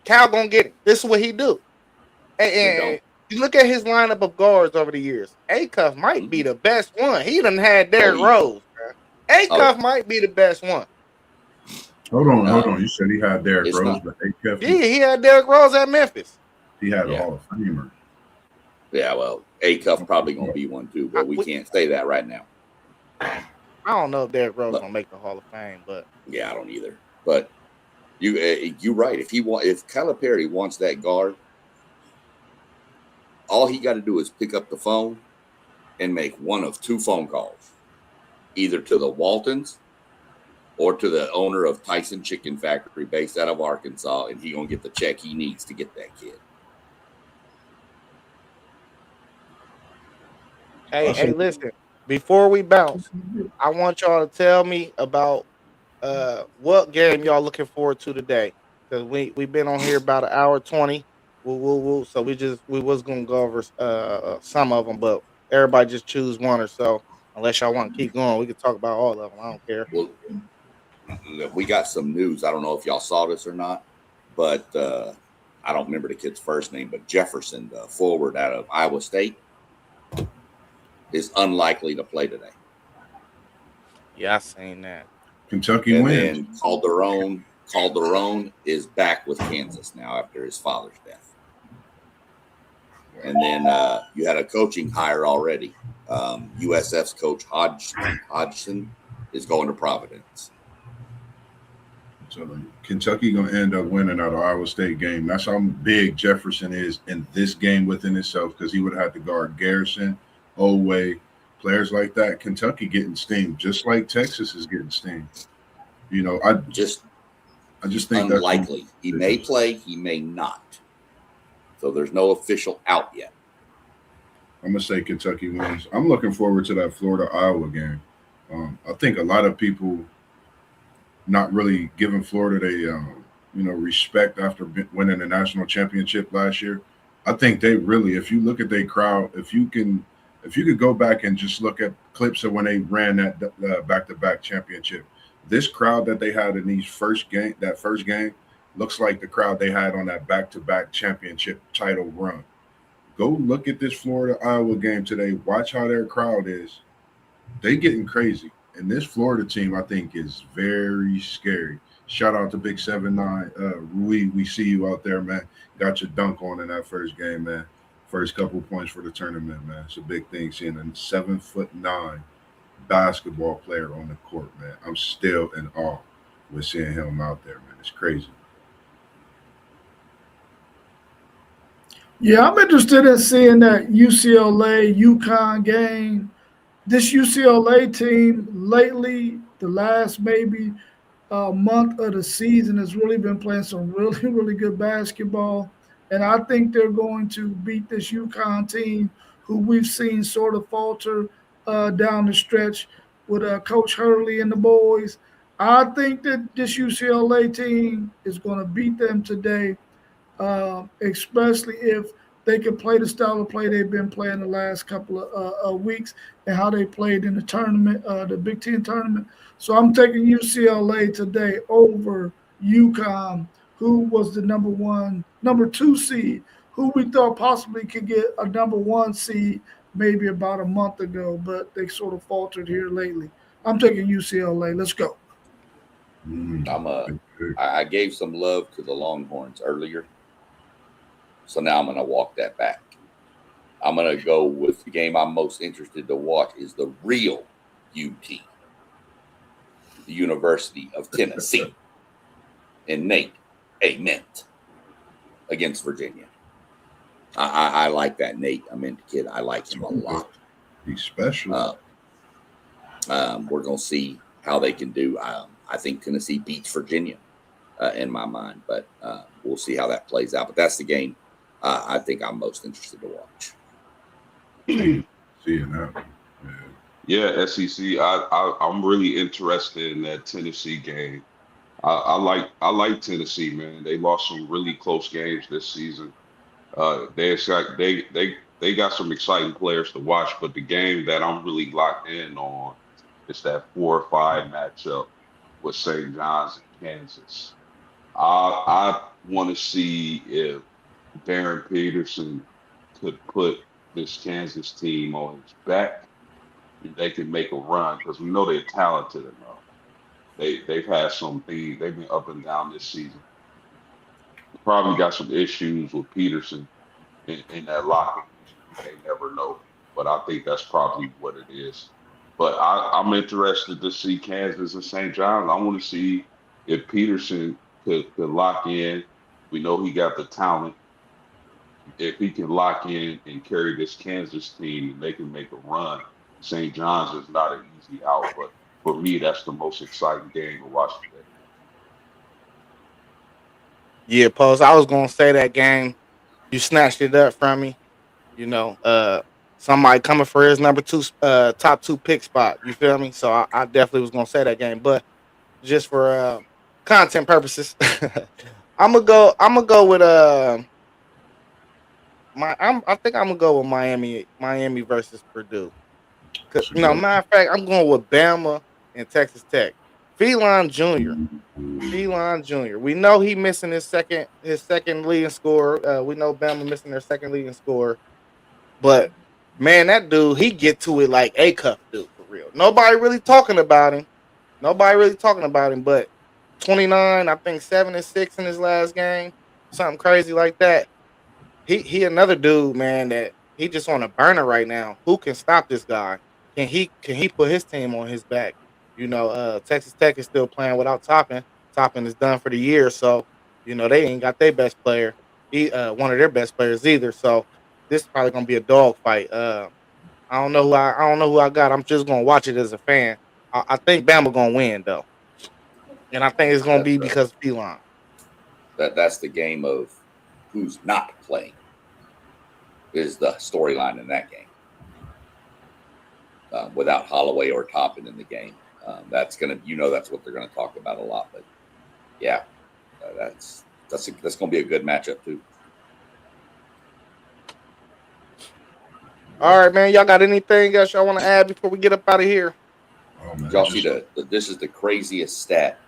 Cal gonna get him. This is what he do. Hey, They don't. and you look at his lineup of guards over the years. Acuff might be Mhm. the best one. He done had Oh, Derrick easy. Rose. Oh yeah. Acuff might be the best one. Hold on. Um, You said he had Derrick it's Rose, not. but AKF, Yeah, he had Derrick Rose at Memphis. he had a Yeah. Hall of Famer. Yeah. Well, A Cuff probably gonna be one too, I, but we we, can't say that right now. I don't know if Derrick Rose But gonna make the Hall of Fame, but yeah, I don't either. But you're right. If Calipari wants that guard, all he got to do is pick up the phone and make one of two phone calls, either to the Waltons or to the owner of Tyson Chicken Factory based out of Arkansas, and he gonna get the check he needs to get that kid. hey, Also, listen. Before we bounce, I want y'all to tell me about what game y'all looking forward to today. Because we've been on here about an hour 20. So we was gonna go over some of them, but everybody just choose one or so. Unless y'all want to keep going, we could talk about all of them. I don't care. Well, we got some news. I don't know if y'all saw this or not, but I don't remember the kid's first name, but Jefferson, the forward out of Iowa State, is unlikely to play today. Yeah, I seen that. Kentucky And wins. then Calderon is back with Kansas now after his father's death. And then you had a coaching hire already. USF's coach Hodgson is going to Providence. So Kentucky gonna end up winning out of Iowa State game. That's how big Jefferson is in this game within itself, because he would have to guard Garrison, Oway, players like that. Kentucky getting steamed, just like Texas is getting steamed. You know, I Just think that's unlikely. He may play, he may not. So there's no official out yet. I'm gonna say Kentucky wins. I'm looking forward to that Florida Iowa game. I think a lot of people not really giving Florida respect after winning the national championship last year. I think they really, if you look at their crowd, if you could go back and just look at clips of when they ran that back-to-back championship, this crowd that they had in that first game, looks like the crowd they had on that back-to-back championship title run. Go look at this Florida Iowa game today. Watch how their crowd is. They getting crazy. And this Florida team, I think, is very scary. Shout out to Big 7'9", Rui. We see you out there, man. Got your dunk on in that first game, man. First couple points for the tournament, man. It's a big thing seeing a 7'9" basketball player on the court, man. I'm still in awe with seeing him out there, man. It's crazy. Yeah, I'm interested in seeing that UCLA UConn game. This UCLA team lately, the last maybe month of the season, has really been playing some really, really good basketball. And I think they're going to beat this UConn team, who we've seen sort of falter down the stretch with Coach Hurley and the boys. I think that this UCLA team is going to beat them today, especially if they can play the style of play they've been playing the last couple of weeks and how they played in the tournament, the Big Ten tournament. So I'm taking UCLA today over UConn, who was the number two seed, who we thought possibly could get a number one seed maybe about a month ago, but they sort of faltered here lately. I'm taking UCLA. Let's go. I gave some love to the Longhorns earlier, so now I'm going to walk that back. I'm going to go with the game I'm most interested to watch is the real UT, the University of Tennessee, and Nate Ament against Virginia. I like that Nate Ament kid. I like him a lot. He's special. We're going to see how they can do. I think Tennessee beats Virginia in my mind, but we'll see how that plays out. But that's the game I think I'm most interested to watch. Seeing that. Yeah, SEC. I'm really interested in that Tennessee game. I like Tennessee, man. They lost some really close games this season. They got some exciting players to watch, but the game that I'm really locked in on is that 4-5 matchup with St. John's and Kansas. I want to see if Darren Peterson could put this Kansas team on his back and they can make a run because we know they're talented enough. They've had some things, they've been up and down this season. Probably got some issues with Peterson in that locker room. You may never know, but I think that's probably what it is. But I'm interested to see Kansas and St. John's. I want to see if Peterson could lock in. We know he got the talent. If he can lock in and carry this Kansas team and they can make a run, St. John's is not an easy out. But for me, that's the most exciting game to watch today. Yeah, Post. I was gonna say that game. You snatched it up from me. You know, somebody coming for his number two, top two pick spot. You feel me? So I definitely was gonna say that game, but just for content purposes, I'm gonna go with I think I'm gonna go with Miami versus Purdue. That's a No, good matter of fact, I'm going with Bama and Texas Tech. Felon Jr. Felon Jr. We know he missing his second leading scorer. We know Bama missing their second leading scorer. But man, that dude, he get to it like A cup dude for real. Nobody really talking about him. Nobody really talking about him. But 29, I think 7-6 in his last game, something crazy like that. He another dude, man, that he just on a burner right now. Who can stop this guy? Can he put his team on his back? Texas Tech is still playing without Toppin. Toppin is done for the year, so they ain't got their best player. One of their best players either. So this is probably gonna be a dog fight. I don't know who I got. I'm just gonna watch it as a fan. I think Bama gonna win though, and I think it's gonna That's be because of Elon. that's the game of who's not playing is the storyline in that game. Without Holloway or Toppin in the game, that's that's what they're gonna talk about a lot. But yeah, that's gonna be a good matchup too. All right, man. Y'all got anything else y'all want to add before we get up out of here? Oh man, Y'all see this is the craziest stat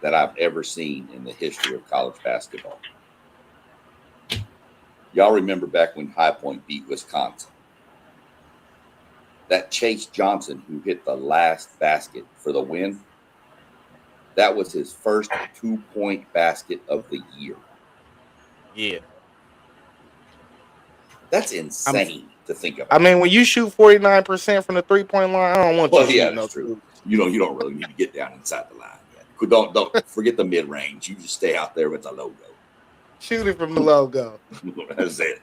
that I've ever seen in the history of college basketball. Y'all remember back when High Point beat Wisconsin? That Chase Johnson who hit the last basket for the win, that was his first 2-point basket of the year. Yeah. That's insane to think about. I mean, when you shoot 49% from the 3-point line, I don't want you shooting no true. twos. You don't really need to get down inside the line yet. Don't forget the mid range. You just stay out there with the logo. Shoot it from the logo. That's it.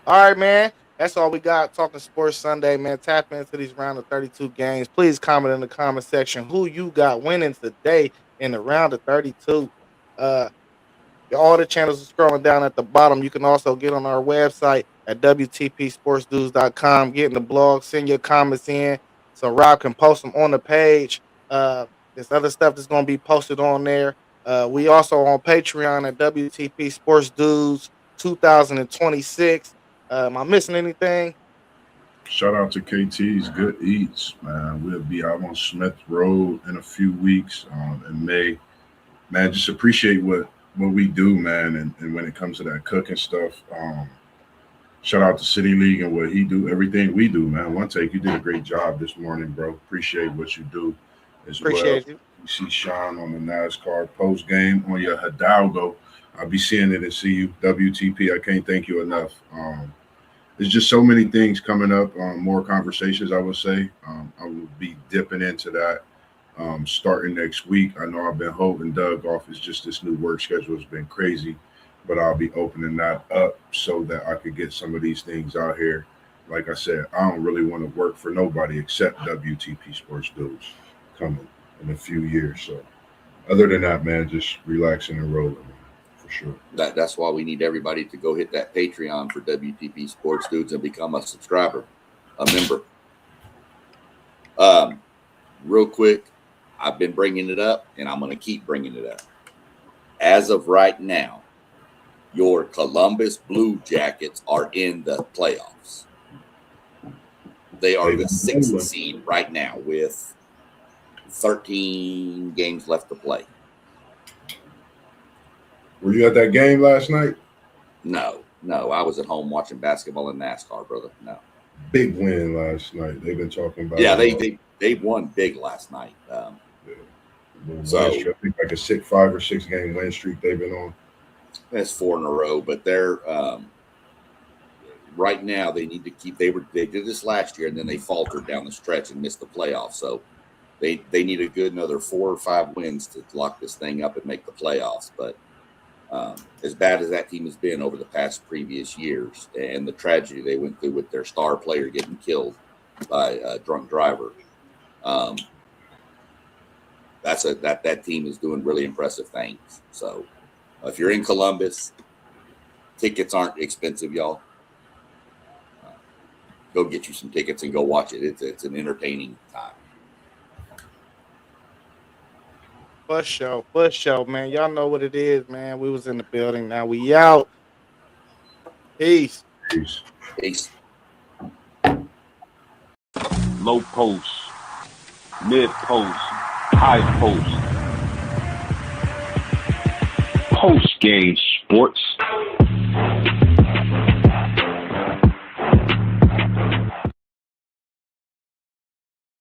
All right, man. That's all we got. Talking Sports Sunday, man. Tap into these round of 32 games. Please comment in the comment section who you got winning today in the round of 32. Uh, all the channels are scrolling down at the bottom. You can also get on our website at WTPSportsDudes.com. Get in the blog, send your comments in so Rob can post them on the page. There's other stuff that's going to be posted on there. We also on Patreon at WTP Sports Dudes 2026. Am I missing anything? Shout out to KT's Good Eats, man. We'll be out on Smith Road in a few weeks in May. Man, just appreciate what we do, man, and when it comes to that cooking stuff. Shout out to City League and what he do, everything we do, man. One take, you did a great job this morning, bro. Appreciate what you do as Appreciate well. you. You see Sean on the NASCAR post game on your Hidalgo. I'll be seeing it and see you. WTP, I can't thank you enough. There's just so many things coming up, more conversations, I would say. I will be dipping into that starting next week. I know I've been holding Doug off. It's just this new work schedule has been crazy, but I'll be opening that up so that I could get some of these things out here. Like I said, I don't really want to work for nobody except WTP Sports Dudes coming in a few years. So other than that, man, just relaxing and rolling, man, for sure. That's why we need everybody to go hit that Patreon for WTP Sports Dudes and become a subscriber, a member. Real quick, I've been bringing it up, and I'm going to keep bringing it up. As of right now, your Columbus Blue Jackets are in the playoffs. They are the 6th seed right now with 13 games left to play. Were you at that game last night? No, I was at home watching basketball and NASCAR, brother. No. Big win last night. They've been talking about. Yeah, they won big last night. Yeah. So I think like a 5 or 6 game win streak they've been on. that's 4 in a row, but they're right now they need to keep. They did this last year and then they faltered down the stretch and missed the playoffs. So they need a good another 4 or 5 wins to lock this thing up and make the playoffs. But as bad as that team has been over the past previous years and the tragedy they went through with their star player getting killed by a drunk driver, that team is doing really impressive things. So if you're in Columbus, tickets aren't expensive, y'all. Go get you some tickets and go watch it. It's an entertaining time. For sure, man. Y'all know what it is, man. We was in the building. Now we out. Peace. Peace. Low post, mid post, high post, post game sports.